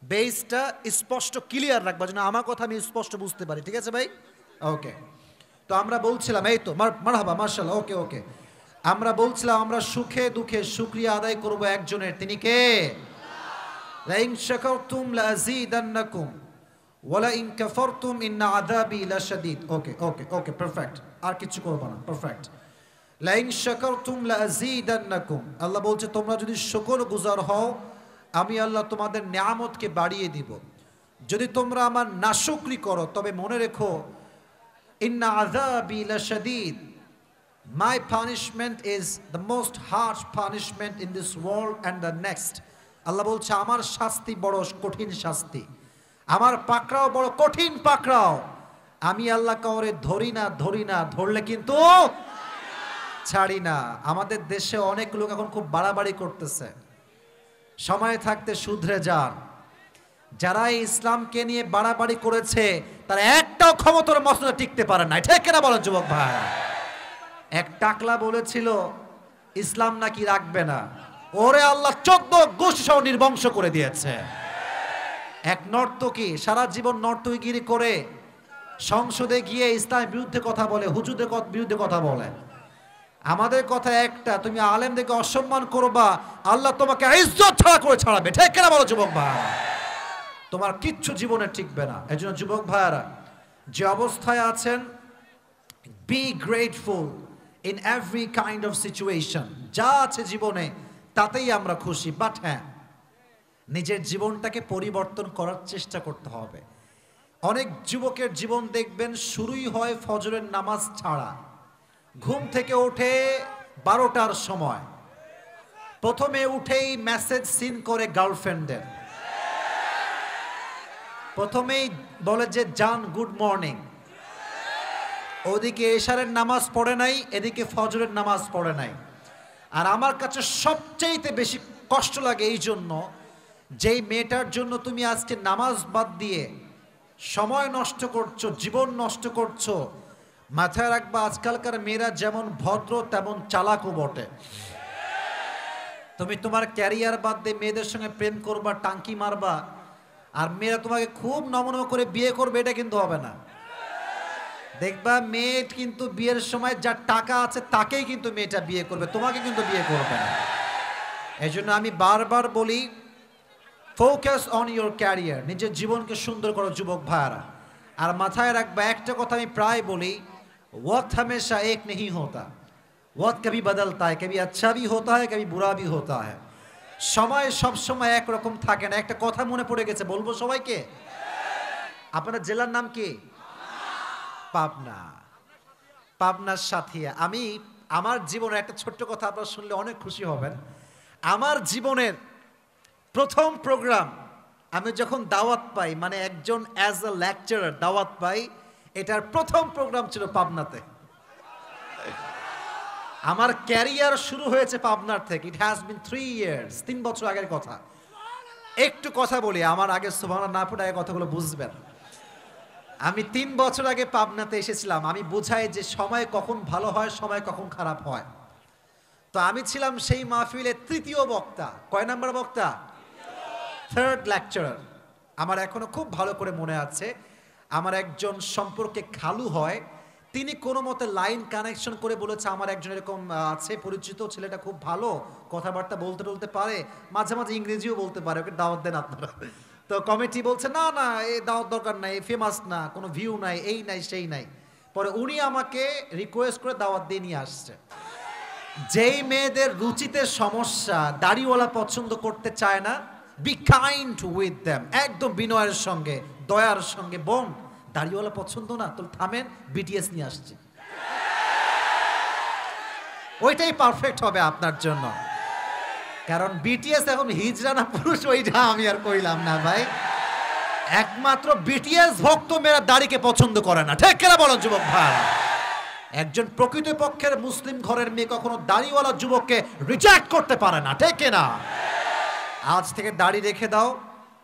বেসটা স্পষ্ট ক্লিয়ার রাখবা যেন আমার কথা আমি স্পষ্ট বুঝতে পারি, ঠিক আছে ভাই? ওকে। তো আমরা বলছিলাম, এই তো মারহাবা, মাশাআল্লাহ, ওকে ওকে। আমরা বলছিলাম আমরা সুখে দুঃখে শুকরিয়া আদায় করব একজনের, তিনি কে? লাইন শাকারতুম লাযীদান্নাকুম ওয়া লাইন কাফারতুম ইন্না আযাবি লাশাদীদ। ওকে ওকে ওকে, পারফেক্ট। আর কিছু করব না, পারফেক্ট। লাইন শাকারতুম লাযীদান্নাকুম, আল্লাহ বলছে তোমরা যদি শুকরগুজার হও আমি আল্লাহ তোমাদের নিয়ামতকে বাড়িয়ে দিব। যদি তোমরা আমার নাশুকরি করো তবে মনে রেখো, ইন্না আযাবি লাশাদীদ, my punishment is the most harsh punishment in this world and the next. আল্লাহ বলছে আমার শাস্তি বড় কঠিন শাস্তি, আমার পাকড়াও বড় কঠিন পাকড়াও। আমি আল্লাহ কাউরে ধরি না, ধরলে কিন্তু ছাড়ি না। আমাদের দেশে অনেক লোক এখন খুব বাড়াবাড়ি করতেছে, সময় থাকতে শুধরে যান। যারা ইসলামকে নিয়ে বাড়াবাড়ি করেছে তারা একটাও ক্ষমতার মসনদে টিকতে পারে না, ঠিক কিনা বলেন যুবক ভাই? এক টাকলা বলেছিল ইসলাম নাকি রাখবে না, ওরে আল্লাহ 14 গোষ্ঠী সহ নির্বংশ করে দিয়েছে। এক নর্তকী সারা জীবন নর্তকীগিরি করে সংসদে গিয়ে ইসলামের বিরুদ্ধে কথা বলে, হুজুরদের বিরুদ্ধে কথা বলে। আমাদের কথা একটা, তুমি আলেমদেরকে অসম্মান করবা, আল্লাহ তোমাকে ইজ্জত ছাড়া করে ছাড়াবে, ঠিক কিনা বলো যুবক ভাই? তোমার কিচ্ছু জীবনে টিকবে না। এজন্য যুবক ভাইরা যে অবস্থায় আছেন, be grateful in every kind of situation. যা আছে জীবনে তাতেই আমরা খুশি, বাট হ্যাঁ, নিজের জীবনটাকে পরিবর্তন করার চেষ্টা করতে হবে। অনেক যুবকের জীবন দেখবেন শুরুই হয় ফজরের নামাজ ছাড়া। ঘুম থেকে ওঠে 12টার সময়, প্রথমে উঠেই মেসেজ সিন করে গার্লফ্রেন্ডের, প্রথমেই বলে যে জান গুড মর্নিং। ওদিকে এশারের নামাজ পড়ে নাই, এদিকে ফজরের নামাজ পড়ে নাই। আর আমার কাছে সবচেয়ে বেশি কষ্ট লাগে এই জন্য, যেই মেয়েটার জন্য তুমি আজকে নামাজ বাদ দিয়ে সময় নষ্ট করছো, জীবন নষ্ট করছো, মাথায় রাখবা আজকালকার মেয়েরা যেমন ভদ্র তেমন চালাকও বটে। তুমি তোমার ক্যারিয়ার বাদ দিয়ে মেয়েদের সঙ্গে প্রেম করবা, টাঙ্কি মারবা, আর মেয়েরা তোমাকে খুব নমনম করে বিয়ে করবে, এটা কিন্তু হবে না। দেখবা মেয়ে কিন্তু বিয়ের সময় যার টাকা আছে তাকেই কিন্তু মেয়েটা বিয়ে করবে, তোমাকে কিন্তু বিয়ে করবে না। এই জন্য আমি বারবার বলি, ফোকাস অন ইউর ক্যারিয়ার, নিজের জীবনকে সুন্দর করো যুবক ভাইরা। আর মাথায় রাখবা একটা কথা আমি প্রায় বলি, ওয়াক্ত হামেশা এক নেহি হোতা, वक्त कभी बदलता है, कभी अच्छा भी होता है, कभी बुरा भी होता है। সময় সব সময় এক রকম থাকে না। একটা কথা মনে পড়ে গেছে, বলবো সবাইকে? আপনার জেলার নাম কি? পাবনা। পাবনার সাথিয়া। আমি আমার জীবনের একটা ছোট্ট কথা আপনারা শুনলে অনেক খুশি হবেন। আমার জীবনের প্রথম প্রোগ্রাম আমি যখন দাওয়াত পাই, মানে একজন অ্যাজ আ লেকচারার দাওয়াত পাই, এটার প্রথম প্রোগ্রাম ছিল পাবনাতে। আমার ক্যারিয়ার শুরু হয়েছে পাবনার থেকে। ইট হ্যাজ বিন 3 ইয়ার্স, 3 বছর আগের কথা। একটু কথা বলি, আমার আগে সুবহানাল্লাহ না পড়ে কথাগুলো বুঝবেন। আমি 3 বছর আগে পাবনাতে এসেছিলাম। আমি বুঝাই যে সময় কখন ভালো হয়, সময় কখন খারাপ হয়। তো আমি ছিলাম সেই মাহফিলের তৃতীয় বক্তা। কয় নাম্বার বক্তা? Third lecturer. আমার এখনো খুব ভালো করে মনে আছে, আমার একজন সম্পর্কে খালু হয়, তিনি কোনো মতে লাইন কানেকশন করে বলেছে আমার একজন এরকম আছে পরিচিত, ছেলেটা খুব ভালো, কথাবার্তা বলতে বলতে পারে, মাঝে মাঝে ইংরেজিও বলতে পারে, ওকে দাওয়াত দেন আপনারা। তো কমিটি বলছে না না, এই দাওয়াত দরকার নাই, ফেমাস না, কোনো ভিউ নাই, এই নাই সেই নাই। পরে উনি আমাকে রিকোয়েস্ট করে দাওয়াত দিয়ে নিয়ে আসছে। যেই মেয়েদের রুচিতে সমস্যা, দাড়িওয়ালা পছন্দ করতে চায় না, বি কাইন্ড উইথ দেম, একদম বিনয়ের সঙ্গে দয়ার সঙ্গে, বোন দাড়িওয়ালা পছন্দ না, তো থামেন, বিটিএস নিয়ে আসছে, ওইটাই পারফেক্ট হবে আপনার জন্য। কারণ বিটিএস এখন হিজড়া না পুরুষ, ওইটা আমি আর কইলাম না ভাই। একমাত্র বিটিএস ভক্ত মেয়েরা দাড়িকে পছন্দ করে না, ঠিক কিনা বলেন যুবক ভাই? একজন প্রকৃতপক্ষের মুসলিম ঘরের মেয়ে কখনো দাড়িওয়ালা যুবককে রিজেক্ট করতে পারে না, ঠিক কিনা? আজ থেকে দাড়ি রেখে দাও,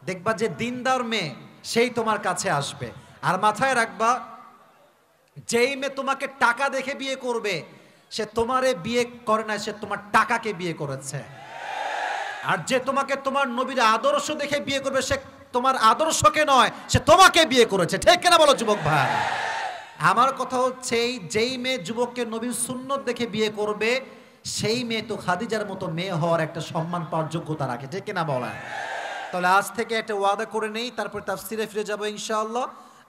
দেখবা যে দিনদার মেয়ে সেই তোমার কাছে আসবে। আর মাথায় রাখবা, যেই মেয়ে তোমাকে টাকা দেখে বিয়ে করবে, সে তোমারে বিয়ে করে না, সে তোমার টাকাকে বিয়ে করেছে। আর যে তোমাকে তোমার নবীর আদর্শ দেখে বিয়ে করবে, সে তোমার আদর্শকে নয়, সে তোমাকে বিয়ে করেছে, ঠিক কিনা বলো যুবক ভাই? আমার কথা হচ্ছে, যেই মেয়ে যুবককে নবীর সুন্নত দেখে বিয়ে করবে, সেই মেয়ে তো খাদিজার মতো মেয়ে হওয়ার একটা সম্মান পাওয়ার যোগ্যতা রাখে, ঠিক কিনা বলা? তাহলে আজ থেকে একটা ওয়াদা করে নেই, তারপর তাফসিরে ফিরে যাবো ইনশাআল্লাহ।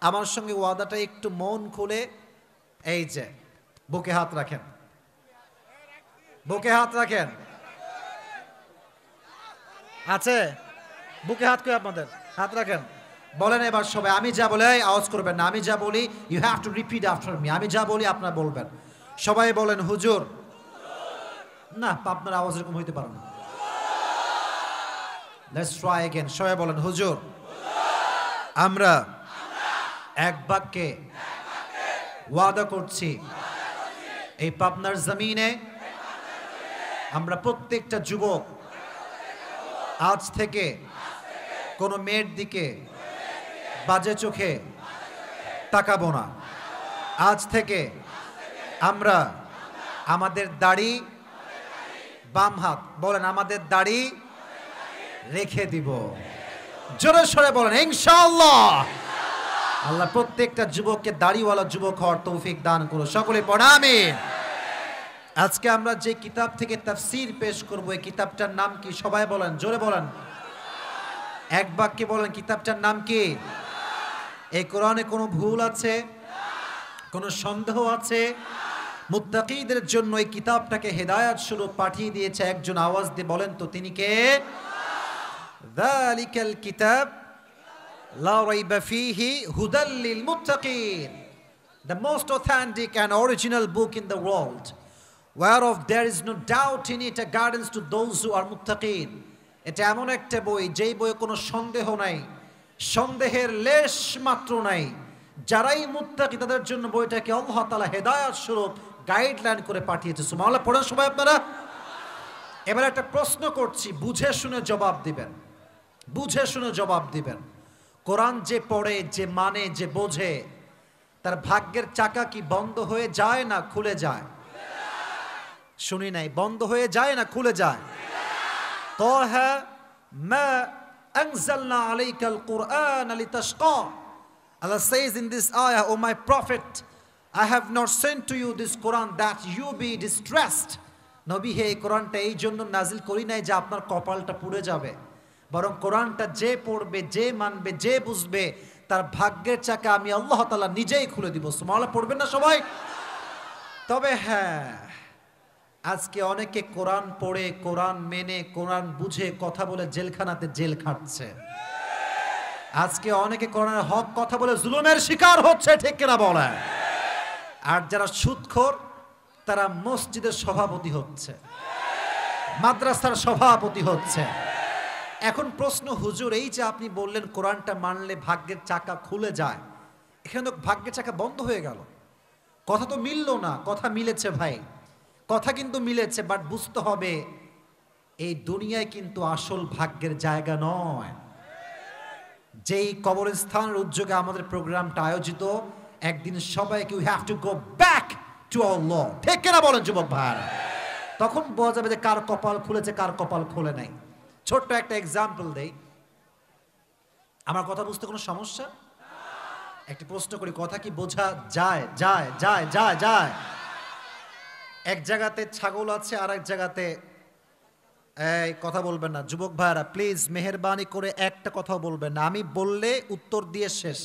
আমার সঙ্গে ওয়াদাটা একটু মন খুলে, এই যে বুকে হাত রাখেন, বুকে হাত রাখেন, আছে বুকে হাত করে আপনাদের হাত রাখেন। বলেন এবার সবাই, আমি যা বলে আওয়াজ করবেন না, আমি যা বলি you have to repeat after me. আমি যা বলি আপনারা বলবেন। সবাই বলেন হুজুর। না, আপনার আওয়াজ এরকম হইতে পারে না। Let's try again. সবাই বলেন হুজুর। আমরা এক বাক্যে ওয়াদা করছি, এই পাবনার জমিনে আমরা প্রত্যেকটা যুবক আজ থেকে কোনো মেয়ের দিকে বাজে চোখে তাকাবো না। আজ থেকে আমরা আমাদের দাড়ি, বাম হাত বলেন, আমাদের দাড়ি রেখে দিব। জোরে সরে বলেন ইনশাআল্লাহ। আল্লাহ প্রত্যেকটা যুবককে দাড়িওয়ালা যুবক হওয়ার তৌফিক দান করুন। সকলে পড়া আমিন। আজকে আমরা যে কিতাব থেকে তাফসীর পেশ করব, এই কিতাবটার নাম কি? সবাই বলেন, জোরে বলেন, এক বাক্যে বলেন, কিতাবটার নাম কি? এই কোরআনে কোনো ভুল আছে? কোনো সন্দেহ আছে? মুত্তাকিদের জন্য এই কিতাবটাকে হেদায়েত স্বরূপ পাঠিয়ে দিয়েছে একজন। আওয়াজ দিয়ে বলেন তো তিনি কে? যালিকাল কিতাব লা রাইবা ফীহি হুদাল লিল মুত্তাকিন, the most authentic and original book in the world, whereof there is no doubt in it, a guidance to those who are muttaqin. এটা এমন একটা বই, যেই বইয়ে কোনো সন্দেহ নাই, সন্দেহের লেশ মাত্র নাই। যারাই মুত্তাকি তাদের জন্য বইটাকে আল্লাহ তাআলা হেদায়েত স্বরূপ গাইডলাইন করে পাঠিয়েছে। সুবহানাল্লাহ পড়েন সবাই আপনারা। এবার একটা প্রশ্ন করছি, বুঝে শুনে জবাব দিবেন, বুঝে শুনে জবাব দিবেন। কোরআন যে পড়ে, যে মানে, যে বোঝে, তার ভাগ্যের চাকা কি বন্ধ হয়ে যায় না খুলে যায়? শুনি নাই, বন্ধ হয়ে যায় না খুলে যায়? তাহা মা আনজালনা আলাইকাল কুরআন লিতাশকা। Allah says in this ayah, O my prophet, I have not sent to you this Quran that you be distressed. নবী হে, এই কোরআনটা এই জন্য নাজিল করি নাই যে আপনার কপালটা পুড়ে যাবে, বরং কোরআনটা যে পড়বে, যে মানবে, যে বুঝবে, তার ভাগ্যের চাকা আমি আল্লাহ তাআলা নিজেই খুলে দিব। সুবহানাল্লাহ পড়বেন না সবাই? তবে হ্যাঁ, আজকে অনেকে কোরআন পড়ে, কোরআন মেনে, কোরআন বুঝে কথা বলে জেলখানাতে জেল খাটছে। আজকে অনেকে কোরআনের হক কথা বলে জুলুমের শিকার হচ্ছে, ঠিক কিনা বলে? আর যারা সুদখোর তারা মসজিদের সভাপতি হচ্ছে, মাদ্রাসার সভাপতি হচ্ছে। এখন প্রশ্ন, হুজুর এই যে আপনি বললেন কোরআনটা মানলে ভাগ্যের চাকা খুলে যায়, এখানে তো ভাগ্যের চাকা বন্ধ হয়ে গেল। কথা তো মিলল না। কথা মিলেছে ভাই, কথা কিন্তু মিলেছে, বাট বুঝতে হবে এই দুনিয়ায় কিন্তু আসল ভাগ্যের জায়গা নয়। যেই কবরস্থানের উদ্যোগে আমাদের প্রোগ্রামটা আয়োজিত, একদিন সবাইকে we have to go back to our Lord, ঠিক কিনা বলেন যুবক ভাইরা? তখন বোঝা যাবে যে কার কপাল খুলেছে, কার কপাল খোলে নাই। ছোট্ট একটা এক্সাম্পল দেই। আমার কথা বুঝতে কোনো সমস্যা? একটি প্রশ্ন করি, কথা কি বোঝা যায়? যায় যায় যায় যায় এক জায়গাতে ছাগল আছে, আর এক জায়গাতে, এই কথা বলবেন না যুবক ভাইরা, প্লিজ মেহেরবানি করে একটা কথাও বলবেন না। আমি বললে উত্তর দিয়ে শেষ।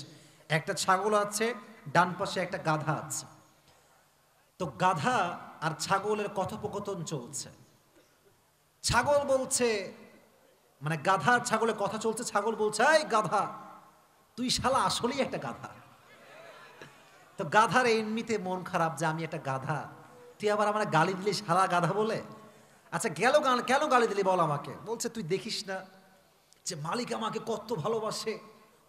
একটা ছাগল আছে, ডান পাশে একটা গাধা আছে। তো গাধা আর ছাগলের কথোপকথন চলছে। ছাগল বলছে, মানে গাধা আর ছাগলের কথা চলছে। ছাগল বলছে, এই গাধা, তুই শালা আসলেই একটা গাধা। তো গাধার এমনিতে মন খারাপ যে আমি একটা গাধা, তুই আবার আমার গালি দিলি শালা গাধা বলে। আচ্ছা কেন গালি দিলি বল আমাকে। বলছে, তুই দেখিস না যে মালিক আমাকে কত ভালোবাসে,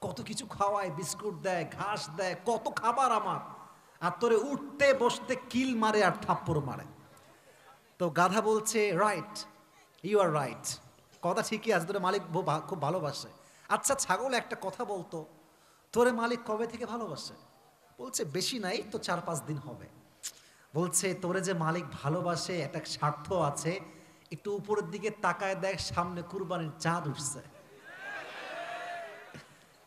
কত কিছু খাওয়ায়, বিস্কুট দেয়, ঘাস দেয়, কত খাবার আমার, আর তোরে উঠতে বসতে কিল মারে আর থাপ্পড় মারে। তো গাধা বলছে, রাইট, ইউ আর রাইট, কথা ঠিকই আছে, তোরে মালিক খুব ভালোবাসে। আচ্ছা ছাগল, একটা কথা বলতো, তোরে মালিক কবে থেকে ভালোবাসে? বলছে, বেশি নাই তো 4-5 দিন হবে। বলছে, তোরে যে মালিক ভালোবাসে একটা স্বার্থ আছে, একটু উপরের দিকে তাকায় দেখ, সামনে কুরবানির চাঁদ উঠছে,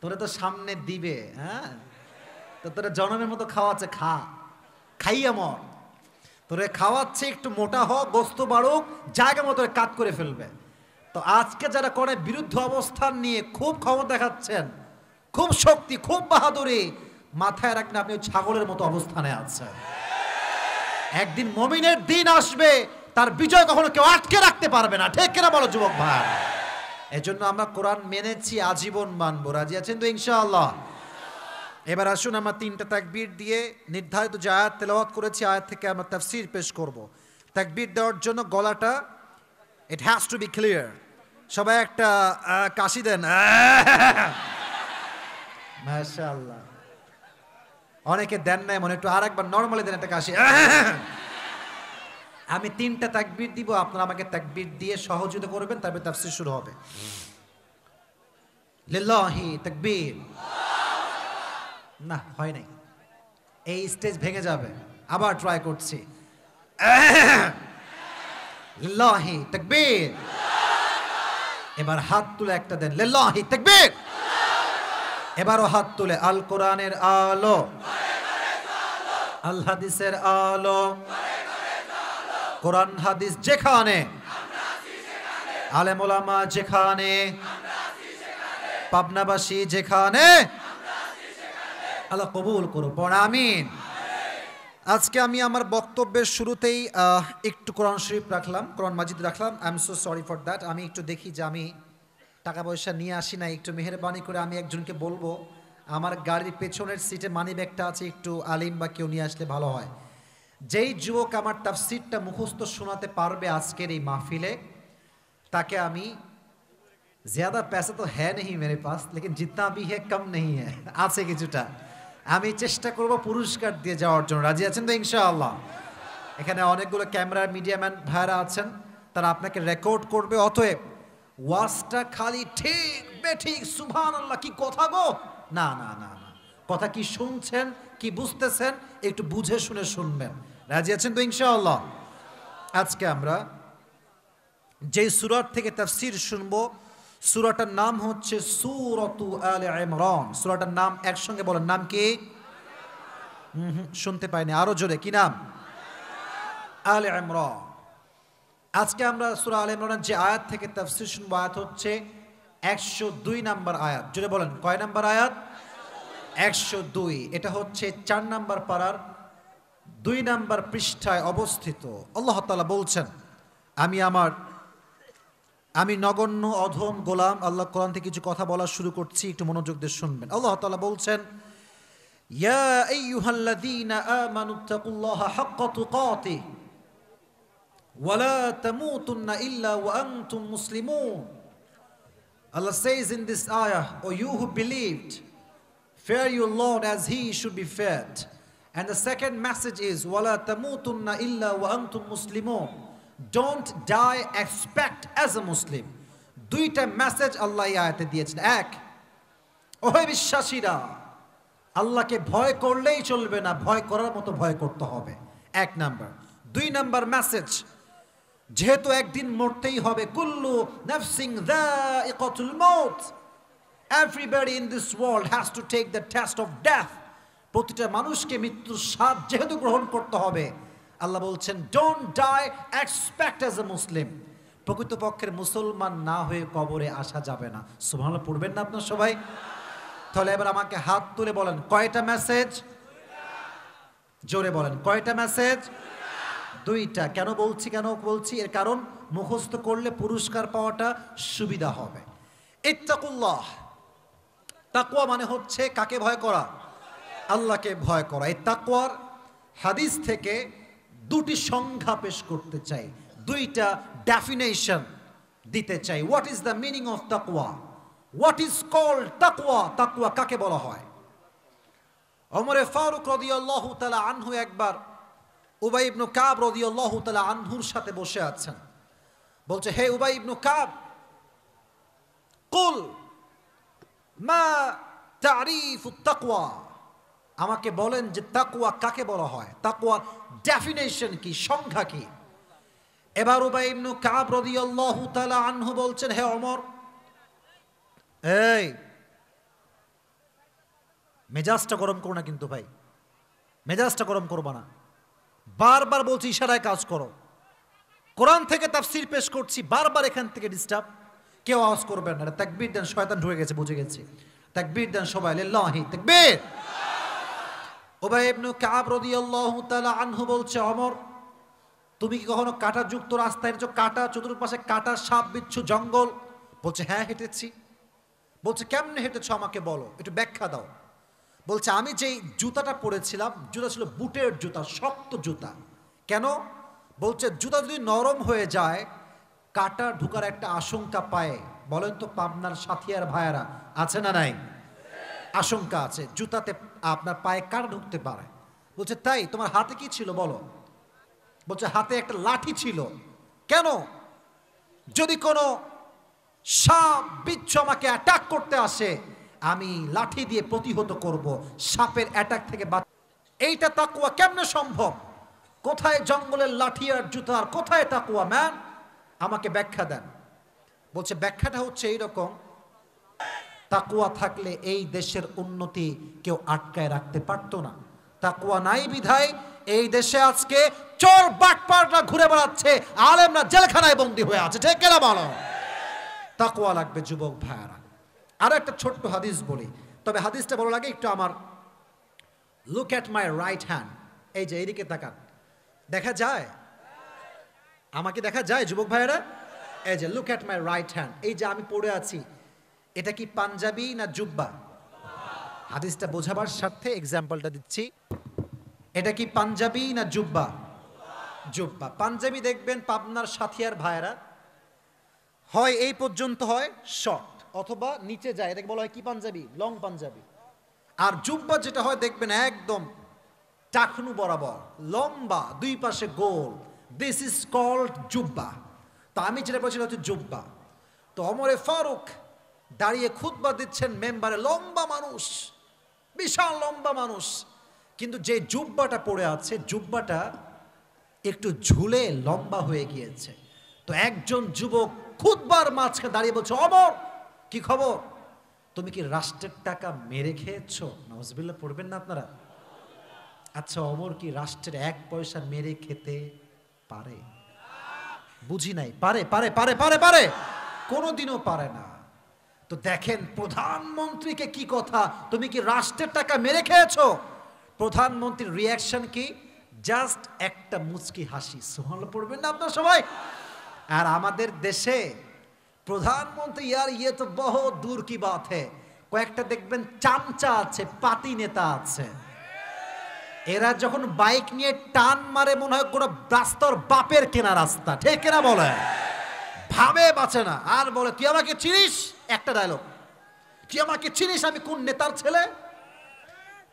তোরে তো সামনে দিবে। হ্যাঁ, তো তোরে জনমের মতো খাওয়াচ্ছে, খাইয়া মর। তোরে খাওয়াচ্ছে, একটু মোটা হ, গোস্ত বাড়ুক, জায়গা মতো কাট করে ফেলবে। তো আজকে যারা করে বিরুদ্ধ অবস্থান নিয়ে খুব ক্ষমতা দেখাচ্ছেন, খুব শক্তি, খুব বাহাদুরি, মাথায় রাখবেন আপনি ছাগলের মতো অবস্থানে আছেন। একদিন মুমিনের দিন আসবে, তার বিজয় কখনো কেউ আটকে রাখতে পারবে না, ঠিক কিনা বলো যুবক ভাই? এজন্য আমরা কোরআন মেনেছি, আজীবন মানবো। রাজি আছেন তো ইনশাআল্লাহ? এবার আসুন আমরা 3টা তাকবীর দিয়ে নির্ধারিত যে আয়াত তেলাওয়াত করেছি, আয়াত থেকে আমরা তাফসীর পেশ করব। তাকবীর দেওয়ার জন্য গলাটা, it has to be clear. সবাই একটা কাশি দেন, মাশাআল্লাহ। অনেকে দেন নাই, মনে একটু আরেকবার নরমালি দেন একটা কাশি। আমি 3টা তাকবীর দিব, আপনারা আমাকে তাকবীর দিয়ে সহযোগিতা করবেন, তারপর তাফসীর শুরু হবে। লিল্লাহি তাকবীর। না, হয় নাই, এই স্টেজ ভেঙে যাবে। আবার ট্রাই করছি। লিল্লাহি তাকবীর। এবার হাত তুলে একটা দেন, লিল্লাহি তাকবীর। এবারও হাত তুলে, আল কোরআনের আলো, আল হাদিসের আলো, কোরআন হাদিস যেখানে, আলেম ওলামা যেখানে, পাবনাবাসী যেখানে, আল্লাহ কবুল করো, পড় আমিন। আজকে আমি আমার বক্তব্যের শুরুতেই একটু কোরআন শরীফ রাখলাম, কোরআন মাজিদ রাখলাম। I am so sorry for that. আমি একটু দেখি যে আমি টাকা পয়সা নিয়ে আসি না, একটু মেহেরবানি করে আমি একজনকে বলবো আমার গাড়ির পেছনের সিটে মানি ব্যাগটা আছে, একটু আলিম বা কেউ নিয়ে আসলে ভালো হয়। যেই যুবক আমার তাফসীরটা মুখস্থ শোনাতে পারবে আজকের এই মাহফিলে, তাকে আমি, ज़्यादा पैसा तो है नहीं मेरे पास, लेकिन जितना भी है कम नहीं है, আছে কিছুটা, আমি চেষ্টা করব পুরস্কার দিয়ে যাওয়ার জন্য। রাজি আছেন তো ইনশাআল্লাহ? এখানে অনেকগুলো ক্যামেরার মিডিয়াম্যান ভাইরা আছেন, তারা আপনাকে রেকর্ড করবে। অতএব ওয়াজটা খালি ঠিক বেঠিক সুবহানাল্লাহ কি কথা গো, না না না না, কথা কি শুনছেন, কি বুঝতেছেন, একটু বুঝে শুনে শুনবেন। রাজি আছেন তো ইনশাআল্লাহ? আজকে আমরা যে সূরা থেকে তাফসীর শুনবো, সূরাটার নাম হচ্ছে সূরাতু আলে ইমরান। সূরাটার নাম একসঙ্গে বলেন, নাম কি? শুনতে পাইনি, আরো জোরে, কি নাম? আলে ইমরান। আজকে আমরা সূরা আলে ইমরানের যে আয়াত থেকে তাফসীর শুনবো, আয়াত হচ্ছে 102 নাম্বার আয়াত। জোরে বলেন, কয় নাম্বার আয়াত? 102। এটা হচ্ছে 4 নাম্বার পারার 2 নাম্বার পৃষ্ঠায় অবস্থিত। আল্লাহ তাআলা বলছেন, আমি নগণ্য অধম গোলাম। আল্লাহ কোরআন থেকে কিছু কথা বলা শুরু করছি, একটু মনোযোগ দিয়ে শুনবেন। আল্লাহ তাআলা বলছেন, ইয়া আইয়ুহাল্লাযীনা আমানুত্তাকুল্লাহা হাক্কা তুকাতিহি ওয়া লা তামুতুন্না ইল্লা ওয়া আনতুম মুসলিমুন। Allah says in this ayah, O you who believed, fear your Lord as he should be feared. And the second message is, وَلَا تَمُوتُنَّ إِلَّا وَأَنْتُمْ مُسْلِمُونَ. Don't die, expect as a Muslim. দুইটা মেসেজ আল্লাহ এই আয়াতে দিয়েছেন। এক, ওহে বিশ্বাসীরা, আল্লাহকে ভয় করলেই চলবে না, ভয় করার মতো ভয় করতে হবে। 1 নাম্বার। 2 নাম্বার মেসেজ, যেহেতু একদিন মরতেই হবে, কুল্লু নাফসিন যায়িকাতুল মাউত, everybody in this world has to take the test of death. প্রতিটা মানুষকে মৃত্যুর স্বাদ যেহেতু গ্রহণ করতে হবে, আল্লাহ বলছেন don't die, except as a Muslim. প্রকৃতপক্ষের মুসলমান না হয়ে কবরে আসা যাবে না। সুবহানাল্লাহ পড়বেন না আপনারা সবাই? তাহলে এবার আমাকে হাত তুলে বলেন, কয়টা মেসেজ? জোরে বলেন, কয়টা মেসেজ? 2টা। কেন বলছি? এর কারণ মুখস্থ করলে পুরস্কার পাওয়াটা সুবিধা হবে। ইত্তাকুল্লাহ, তাকওয়া মানে হচ্ছে কাকে ভয় করা? আল্লাহকে ভয় করা। এই তাকওয়ার হাদিস থেকে 2টি সংজ্ঞা পেশ করতে চাই, 2টা ডেফিনেশন দিতে চাই। What is the meaning of তাকওয়া? হোয়াট ইজ কল্ড তাকওয়া? তাকওয়া কাকে বলা হয়? ওমরে ফারুক রাদিয়াল্লাহু তাআলা আনহু একবার উবাই ইবনে কাব রাদিয়াল্লাহু তাআলা আনহুর সাথে বসে আছেন। বলছে, হে উবাই ইবনে কাব, কুল মা তারিফুত তাকওয়া, আমাকে বলেন যে তাকওয়া কাকে বলা হয়, তাকওয়ার ডেফিনেশন কি, সংজ্ঞা কি? এবার উবাই ইবনে কাব রাদিয়াল্লাহু তাআলা আনহু বলছেন, হে ওমর, এই মেজাজটা গরম করো না কিন্তু ভাই, মেজাজটা গরম করবা না। বারবার বলছি ইশারায় কাজ করো। কোরআন থেকে তাফসীর পেশ করছি, বারবার এখান থেকে ডিস্টার্ব। কেউ আওয়াজ করবেন না। তাকবীর দেন, শয়তান ঢুকে গেছে, বুঝে গেছি। তাকবীর দেন সবাই, লিল্লাহি তাকবীর। উবাই ইবনে কাব রাদিয়াল্লাহু তাআলা আনহু বলছে, ওমর, তুমি কি কখনো কাঁটাযুক্ত রাস্তায় হেঁটেছো? কাঁটা, চতুর্পাশে কাঁটা, সাপ বিচ্ছু, জঙ্গল। বলছে, হ্যাঁ হেঁটেছি। বলছে, কেমনে হেঁটেছো আমাকে বলো, একটু ব্যাখ্যা দাও। বলছে, আমি যেই জুতাটা পরেছিলাম, জুতা ছিল বুটের জুতা, শক্ত জুতা। কেন? বলছে, জুতা যদি নরম হয়ে যায়, কাঁটা ঢুকার একটা আশঙ্কা পায়। বলেন তো পাবনার সাথিয়ার ভাইয়ারা আছে না নাই? আশঙ্কা আছে, জুতাতে আপনার পায়ে কাঁটা ঢুকতে পারে। বলছে, তাই? তোমার হাতে কি ছিল বলো? বলছে, হাতে একটা লাঠি ছিল। কেন? যদি কোনো সাপ বিচ্ছু আমাকে অ্যাটাক করতে আসে, আমি লাঠি দিয়ে প্রতিহত করব, সাপের অ্যাটাক থেকে বাঁচ। এইটা তাকওয়া কেমনে সম্ভব? কোথায় জঙ্গলের লাঠি আর জুতার, কোথায় তাকওয়া ম্যান? আমাকে ব্যাখ্যা দেন। বলছে, ব্যাখ্যাটা হচ্ছে এইরকম, তাকওয়া থাকলে এই দেশের উন্নতি কেউ আটকায় রাখতে পারতো না। তাকওয়া নাই বিধায় এই দেশে আজকে চোর বাটপাররা ঘুরে বেড়াচ্ছে, আলেমরা জেলখানায় বন্দী হয়ে আছে। ঠিক কিনা বলো? তাকওয়া লাগবে যুবক ভাইয়ারা। আর একটা ছোট্ট হাদিস বলি, তবে হাদিসটা বলার আগে একটু আমার look at my right hand, এই যে এইদিকে তাকান, দেখা যায়? আমাকে দেখা যায় যুবক ভাইয়েরা? এই যে look at my right hand, এই যে আমি পড়ে আছি, এটা কি পাঞ্জাবি না জুব্বা? হাদিসটা বোঝাবার স্বার্থে এক্সাম্পলটা দিচ্ছি। এটা কি পাঞ্জাবি না জুব্বা? জুব্বা। পাঞ্জাবি দেখবেন পাবনার সাথিয়ার ভাইয়েরা হয় এই পর্যন্ত হয় শর্ট, অথবা নিচে যায়, এটাকে বলা হয় কি পাঞ্জাবি? লং পাঞ্জাবি। আর জুব্বা যেটা হয় দেখবেন একদম টাকনু বরাবর, লম্বা, দুই পাশে গোল। দিস ইজ কল্ড জুব্বা। তো আমি যেটা বলছিলাম হচ্ছে জুব্বা। তো ওমরে ফারুক দাঁড়িয়ে খুতবা দিচ্ছেন মেম্বারে, লম্বা মানুষ, বিশাল লম্বা মানুষ, কিন্তু যে জুব্বাটা পড়ে আছে, জুব্বাটা একটু ঝুলে লম্বা হয়ে গিয়েছে। তো একজন যুবক খুতবার মাঝখানে দাঁড়িয়ে বলছে, ওমর কি খবর? তুমি কি রাষ্ট্রের টাকা মেরে খেয়েছো? নাউজুবিল্লাহ পড়বেন না আপনারা? আচ্ছা, ওমর কি রাষ্ট্রের 1 পয়সা মেরে খেতে পারে? বুঝি নাই। পারে? পারে পারে পারে পারে কোনোদিনও পারে না। তো দেখেন প্রধানমন্ত্রীকে কি কথা, তুমি কি রাষ্ট্রের টাকা মেরে খেয়েছো? প্রধানমন্ত্রীর রিয়াকশন কি? জাস্ট একটা মুচকি হাসি, সুবহানাল্লাহ পড়বেন না আপনারা সবাই? আর আমাদের দেশে প্রধানমন্ত্রী ইয়ার ইয়ে তো বহুত দূর কি বাত হ্যায়, কয়েকটা দেখবেন চামচা আছে, পাতি নেতা আছে, এরা যখন বাইক নিয়ে টান মারে মনে হয় কোনো রাস্তার বাপের কেনা রাস্তা, ঠিক কিনা বলে? ভাবে বাঁচে না, আর বলে তুই আমাকে চিনিস, একটা ডায়লগ, তুই আমাকে চিনিস, আমি কোন নেতার ছেলে?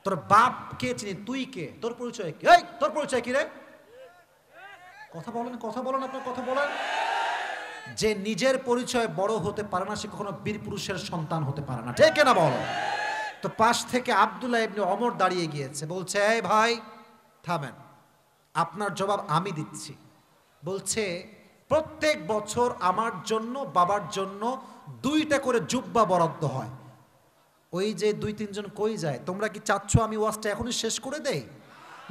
তোর বাপ কে চিনি, তুই কে, তোর পরিচয় কি, এই তোর পরিচয় কি রে? কথা বলেন, কথা বলেন, আপনার কথা বলেন। যে নিজের পরিচয় বড় হতে পারে না, সে কখনো বীর পুরুষের সন্তান হতে পারে না, ঠিক কিনা বলো? তো পাশ থেকে আব্দুল্লাহ ইবনে ওমর দাঁড়িয়ে গিয়েছে, বলছে এই ভাই থামেন, আপনার জবাব আমি দিচ্ছি। বলছে প্রত্যেক বছর আমার জন্য বাবার জন্য 2টা করে জুব্বা বরাদ্দ হয়। ওই যে 2-3 জন কই যায়, তোমরা কি চাচ্ছ আমি ওয়াজটা এখনই শেষ করে দেই?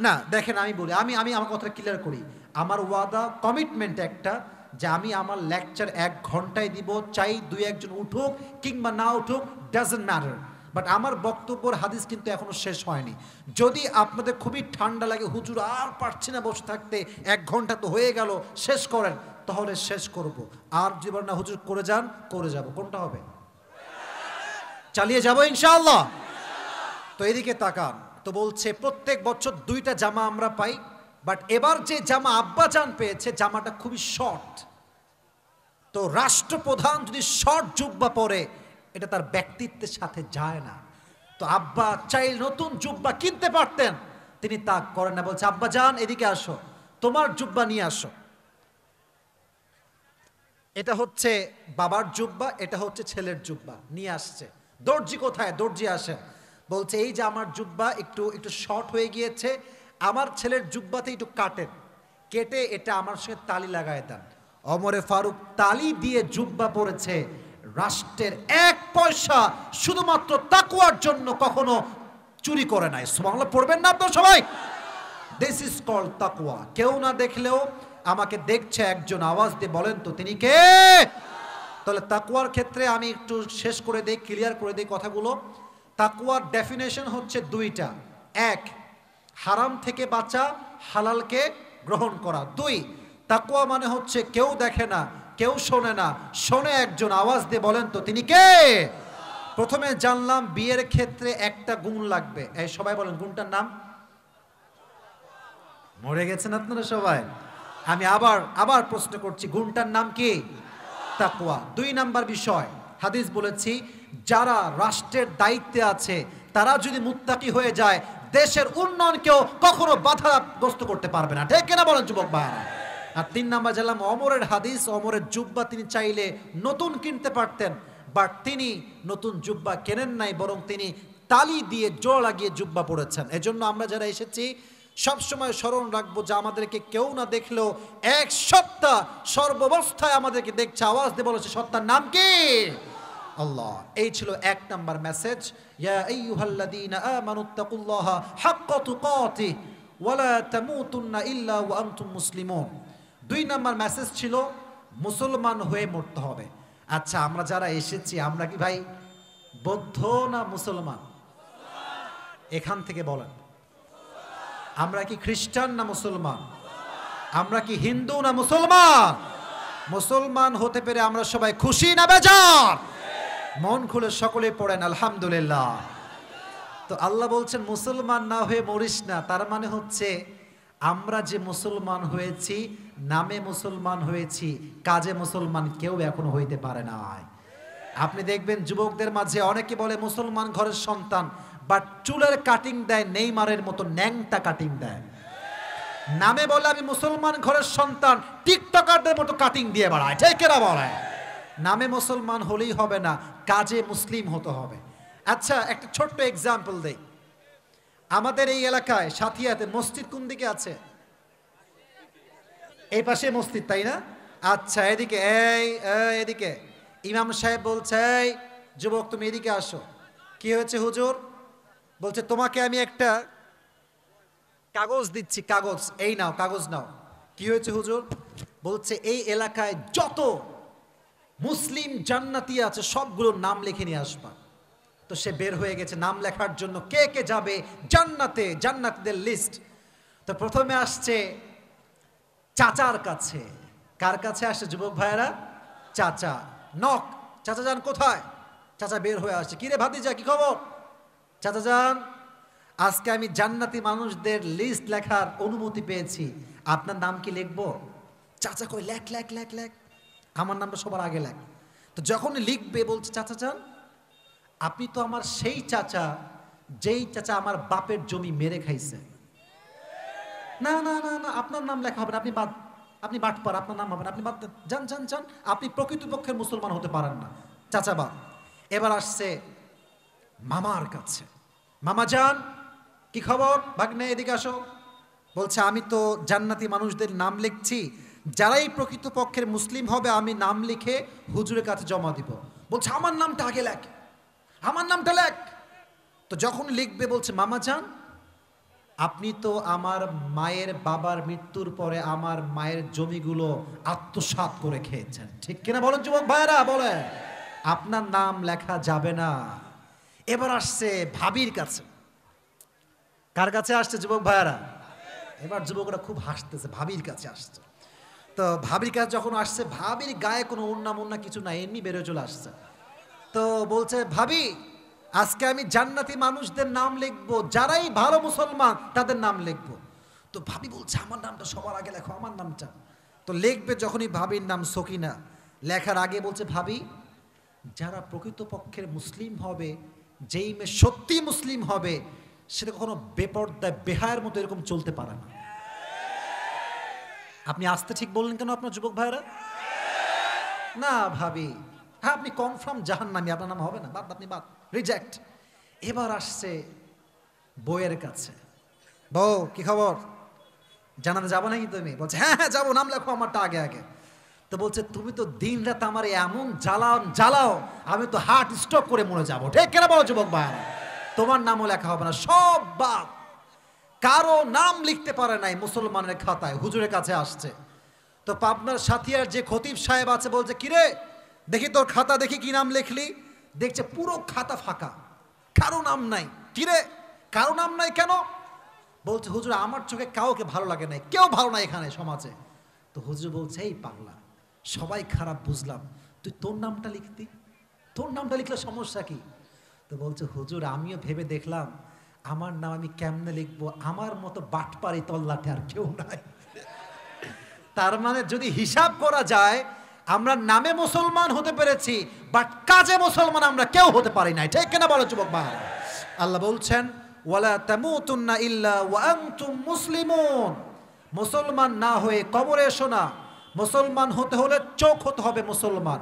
না, দেখেন আমি বলি, আমি আমার কথা ক্লিয়ার করি। আমার ওয়াদা, কমিটমেন্ট একটা, যে আমি আমার লেকচার 1 ঘন্টায় দিব, চাই 2-1 জন উঠুক কিংবা না উঠুক, ডাজন্ট ম্যাটার, বাট আমার বক্তব্যের হাদিস কিন্তু এখনো শেষ হয়নি। যদি আপনাদের খুবই ঠান্ডা লাগে, হুজুর আর পারছি না বসে থাকতে, 1 ঘন্টা তো হয়ে গেল, শেষ করেন, তাহলে শেষ করব। আর জীবন না হুজুর করে যান, করে যাব, কোনটা হবে? চালিয়ে যাব ইনশাআল্লাহ। তো এদিকে তাকান, তো বলছে প্রত্যেক বছর 2টা জামা আমরা পাই, বাট এবার যে জামা আব্বাজান পেয়েছে, জামাটা খুবই শর্ট। তো রাষ্ট্রপ্রধান যদি শর্ট জুব্বা পরে, এটা তার ব্যক্তিত্বের সাথে যায় না। তো আব্বা চাইলে নতুন জুব্বা কিনতে পারতেন, তিনি তা করেন না, বলছে আব্বা জান এদিকে আসো, তোমার জুব্বা নিয়ে আসো। এটা হচ্ছে বাবার জুব্বা, এটা হচ্ছে ছেলের জুব্বা, নিয়ে আসছে। দর্জি কোথায়? দর্জি আসে, বলছে এই যে আমার জুব্বা একটু একটু শর্ট হয়ে গিয়েছে, আমার ছেলের জুব্বাতে একটু কাটেন, কেটে এটা আমার সঙ্গে তালি লাগায় দেন। ওমরে ফারুক তালি দিয়ে জুব্বা পরেছে, রাষ্ট্রের 1 পয়সা শুধুমাত্র তাকওয়ার জন্য কখনো চুরি করে নাই। সুবহানাল্লাহ পড়বেন না আপনারা সবাই? দিস ইজ কল্ড তাকওয়া। কেউ না দেখলেও আমাকে দেখছে একজন, আওয়াজ দিয়ে বলেন তো তিনি কে? তাহলে তাকওয়ার ক্ষেত্রে আমি একটু শেষ করে দেই, ক্লিয়ার করে দেই কথাগুলো। তাকওয়ার ডেফিনেশন হচ্ছে 2টা, 1 হারাম থেকে বাঁচা, হালালকে গ্রহণ করা। 2 তাকওয়া মানে হচ্ছে কেউ দেখে না, কেউ শোনে না, শোনে একজন, আওয়াজ দিয়ে বলেন তো তিনি কে? প্রথমে জানলাম বিয়ের ক্ষেত্রে একটা গুণ লাগবে, এই সবাই বলেন গুণটার নাম? মরে গেছেন আপনারা সবাই? আমি আবার প্রশ্ন করছি, গুণটার নাম কি? তাকওয়া। 2 নাম্বার বিষয়, হাদিস বলেছি যারা রাষ্ট্রের দায়িত্বে আছে, তারা যদি মুত্তাকি হয়ে যায়, দেশের উন্নয়নকেও কখনো বাধাগ্রস্ত করতে পারবে না, ঠিক কিনা বলেন যুবক ভাইরা? আর 3 নাম্বার জানলাম ওমরের হাদিস, ওমরের জুব্বা তিনি চাইলে নতুন কিনতে পারতেন, বাট তিনি নতুন জুব্বা কেনেন নাই, বরং তিনি তালি দিয়ে জোড়া লাগিয়ে জুব্বা পরেছেন। এজন্য আমরা যারা এসেছি সবসময় স্মরণ রাখবো যে আমাদেরকে কেউ না দেখলেও এক সত্তা সর্বাবস্থায় আমাদেরকে দেখছে, আওয়াজ দিয়ে বলেছে সত্তার নাম কি? আল্লাহ। এই ছিল 1 নাম্বার মেসেজ, ইয়া আইয়ুহাল্লাযীনা আমানুত্তাকুল্লাহা হাক্কা তুকাতিহি ওয়া লা তামুতুন্না ইল্লা ওয়া আনতুম মুসলিমুন। 2 নাম্বার মেসেজ ছিল মুসলমান হয়ে মরতে হবে। আচ্ছা, আমরা যারা এসেছি আমরা কি ভাই বৌদ্ধ না মুসলমান? এখান থেকে বলেন, আমরা কি খ্রিস্টান না মুসলমান? আমরা কি হিন্দু না মুসলমান? মুসলমান হতে পেরে আমরা সবাই খুশি না বেজার? মন খুলে সকলে পড়েন আলহামদুলিল্লাহ। তো আল্লাহ বলছেন মুসলমান না হয়ে মরিস না, তার মানে হচ্ছে আমরা যে মুসলমান হয়েছি, নামে মুসলমান হয়েছি, কাজে মুসলমান কেউ এখনো হইতে পারে নাই। আপনি দেখবেন যুবকদের মাঝে অনেকে বলে মুসলমান ঘরের সন্তান, বাট চুলের কাটিং দেয় নেইমারের মতো ন্যাংটা কাটিং দেয়। নামে বলে আমি মুসলমান ঘরের সন্তান, টিকটকারদের মতো কাটিং দিয়ে বেড়ায়, ঠিক কিনা বলে? নামে মুসলমান হলেই হবে না, কাজে মুসলিম হতে হবে। আচ্ছা, একটা ছোট্ট এক্সাম্পল দেই। আমাদের এই এলাকায় সাথিয়াতে মসজিদ কোন দিকে আছে? এই পাশে মসজিদ, তাই না? আচ্ছা, এদিকে এদিকে ইমাম সাহেব বলছে এই যুবক তুমি এদিকে আসো। কি হয়েছে হুজুর? বলছে তোমাকে আমি একটা কাগজ দিচ্ছি, কাগজ এই নাও, কাগজ নাও। কি হয়েছে হুজুর? বলছে এই এলাকায় যত মুসলিম জান্নাতি আছে সবগুলোর নাম লিখে নিয়ে আসবা। তো সে বের হয়ে গেছে নাম লেখার জন্য, কে কে যাবে জান্নাতে, জান্নাতীদের লিস্ট। তো প্রথমে আসছে চাচার কাছে। কার কাছে আসছে যুবক ভাইয়েরা? চাচা। নক, চাচা যান কোথায়? চাচা বের হয়ে আসছে। কিরে ভাতিজা কি খবর? চাচা যান, আজকে আমি জান্নাতি মানুষদের লিস্ট লেখার অনুমতি পেয়েছি, আপনার নাম কি লিখবো? চাচা কই লেখ লেখ লেখ লেখ, আমার নামটা সবার আগে লেখ। তো যখন লিখবে বলছে চাচা যান, আপনি তো আমার সেই চাচা যেই চাচা আমার বাপের জমি মেরে খাইছে। না না না না, আপনার নাম লেখা হবে না, আপনি বাদ, আপনি বাটপার, আপনার নাম হবে না, আপনি বাদ দেন, যান যান যান, আপনি প্রকৃতপক্ষের মুসলমান হতে পারেন না, চাচা বাদ। এবার আসছে মামার কাছে। মামা যান কি খবর? ভাগ্নে এদিকে আসো। বলছে আমি তো জান্নাতি মানুষদের নাম লিখছি, যারাই প্রকৃতপক্ষের মুসলিম হবে আমি নাম লিখে হুজুরের কাছে জমা দিব। বলছে আমার নামটা আগে লেখ, আমার নামটা লেখ। তো যখন লিখবে বলছে মামা যান, আপনি তো আমার মায়ের বাবার মৃত্যুর পরে আমার মায়ের জমিগুলো আত্মসাৎ করে খেয়েছেন, ঠিক কিনা বলেন যুবক ভাইয়েরা? বলে আপনার নাম লেখা যাবে না। এবার আসছে ভাবির কাছে। কার কাছে আসছে যুবক ভাইয়েরা? এবার যুবকরা খুব হাসতেছে, ভাবির কাছে আসছে। তো ভাবির কাছে যখন আসছে, ভাবির গায়ে কোনো ওন্না মোন্না কিছু নাই, এমনি বেরোয় চলে আসছে। তো বলছে ভাবি, আজকে আমি জান্নাতি মানুষদের নাম লিখবো, যারাই ভালো মুসলমান তাদের নাম লিখবো। তো ভাবি বলছে আমার নামটা সবার আগে লেখো, আমার নামটা। তো লিখবে যখনই ভাবির নাম সকিনা, লেখার আগে বলছে ভাবি, যারা প্রকৃতপক্ষের মুসলিম হবে, যেই মেয়ে সত্যি মুসলিম হবে, সেটা কখনো বেপর্দায় বেহায়ের মতো এরকম চলতে পারে না। আপনি আসতে ঠিক বললেন কেন আপনার যুবক ভাইরা? না ভাবি, হ্যাঁ আপনি কনফার্ম জাহান্নামী, আপনার নাম হবে না, বাদ, আপনি বাদ, রিজেক্ট। এবার আসছে বউয়ের কাছে। বউ কি খবর? জানাতে যাবো নাকি তুমি? বলছে হ্যাঁ হ্যাঁ যাবো, নাম লেখো আমারটা আগে আগে। তো বলছে তুমি তো দিন রাত আমার এমন জ্বালাও, আমি তো হার্ট স্ট্রোক করে মরে যাবো, ঠিক কেন বলো যুবক ভাইরা? তোমার নামও লেখা হবে না, সব বাদ। কারো নাম লিখতে পারে নাই মুসলমানের খাতায়, হুজুরের কাছে আসছে। তো পাবনার সাথিয়ার যে খতিব সাহেব আছে বলছে কিরে দেখি তোর খাতা, দেখি কি নাম লিখলি। দেখছে পুরো খাতা ফাঁকা, কারো নাম নাই। কিরে কারো নাম নাই কেন? বলছে হুজুর আমার চোখে কাউকে ভালো লাগে নাই, কেউ ভালো নাই এখানে সমাজে। তো হুজুর বলছে এই পাগলা, সবাই খারাপ বুঝলাম, তুই তোর নামটা লিখতি, তোর নামটা লিখলে সমস্যা কি? তো বলছে হুজুর আমিও ভেবে দেখলাম আমার নাম আমি কেমনে লিখবো, আমার মতো বাটপারি তল্লাটে আর কেউ নাই। তার মানে যদি হিসাব করা যায়, আমরা নামে মুসলমান হতে পেরেছি, বাট কাজে মুসলমান আমরা কেউ হতে পারি নাই, ঠিক কিনা বলো যুবক ভাই? আল্লাহ বলছেন ওয়ালা তামুতুন্না ইল্লা ওয়া আনতুম মুসলিমুন। মুসলমান না হয়ে কবরে এসো না। মুসলমান হতে হলে চোখ হতে হবে মুসলমান।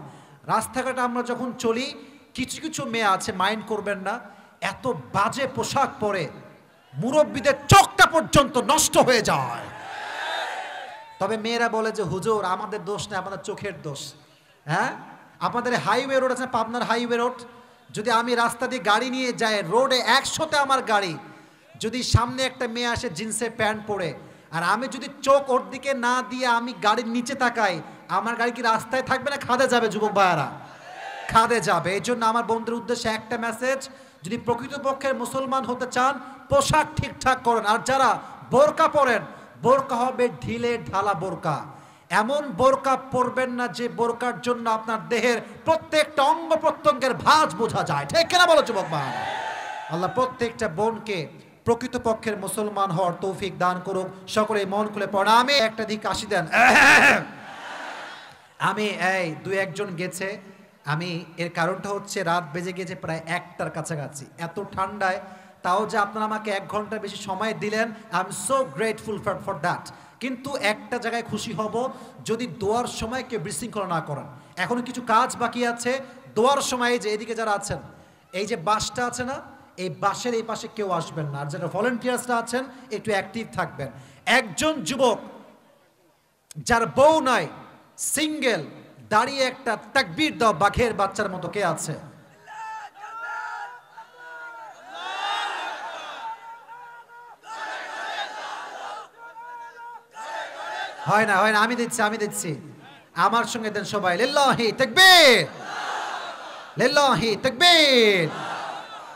রাস্তাঘাটে আমরা যখন চলি, কিছু কিছু মেয়ে আছে, মাইন্ড করবেন না, এত বাজে পোশাক পরে মুরব্বীদের চোখটা পর্যন্ত নষ্ট হয়ে যায়। তবে মেয়েরা বলে যে হুজুর আমাদের দোষ নেই, আমাদের চোখের দোষ। হ্যাঁ, আপনাদের হাইওয়ে রোড আছে, পাবনার হাইওয়ে রোড, যদি আমি রাস্তা দিয়ে গাড়ি নিয়ে যাই, রোডে 100তে আমার গাড়ি, যদি সামনে একটা মেয়ে আসে জিন্সের প্যান্ট পরে, আর আমি যদি চোখ ওর দিকে না দিয়ে আমি গাড়ির নিচে তাকাই, আমার গাড়ি কি রাস্তায় থাকবে না খাদে যাবে যুবক ভাইয়ারা? খাদে যাবে। এই জন্য আমার বন্ধুর উদ্দেশ্যে একটা মেসেজ, যদি প্রকৃতপক্ষের মুসলমান হতে চান পোশাক ঠিকঠাক করেন। আর যারা বোরকা পরেন, বোরকা হবে ঢিলে ঢালা বোরকা, এমন বোরকা পরবেন না যে বোরকার জন্য আপনার দেহের প্রত্যেকটা অঙ্গ প্রত্যঙ্গের ভাঁজ বোঝা যায়, ঠিক কিনা বলো যুবক ভাই? আল্লাহ প্রত্যেকটা বোনকে প্রকৃতপক্ষের মুসলমান হওয়ার তৌফিক দান করুক। সকলে মন খুলে পড়া আমি একটা দিক কাশি দেন। আমি এই 2-1 গেছে, আমি এর কারণটা হচ্ছে রাত বেজে গেছে প্রায় 1টার কাছাকাছি, এত ঠান্ডায় তাও যে আপনারা আমাকে 1 ঘন্টা বেশি সময় দিলেন, I am so grateful for that. কিন্তু একটা জায়গায় খুশি হব, যদি দোয়ার সময় কেউ বিশৃঙ্খলা না করেন। এখনো কিছু কাজ বাকি আছে দোয়ার সময়। যে এদিকে যারা আছেন, এই যে বাসটা আছে না, এই বাসের এই পাশে কেউ আসবেন না। আর যারা ভলেন্টিয়ার্সরা আছেন একটু অ্যাক্টিভ থাকবেন। একজন যুবক যার বউ নাই, সিঙ্গেল, দাঁড়িয়ে একটা তাকবীর দাও বাঘের বাচ্চার মতো কে আছে? হয় না, আমি দিচ্ছি, আমার সঙ্গে দেন সবাই, লিল্লাহি তাকবীর, লিল্লাহি তাকবীর।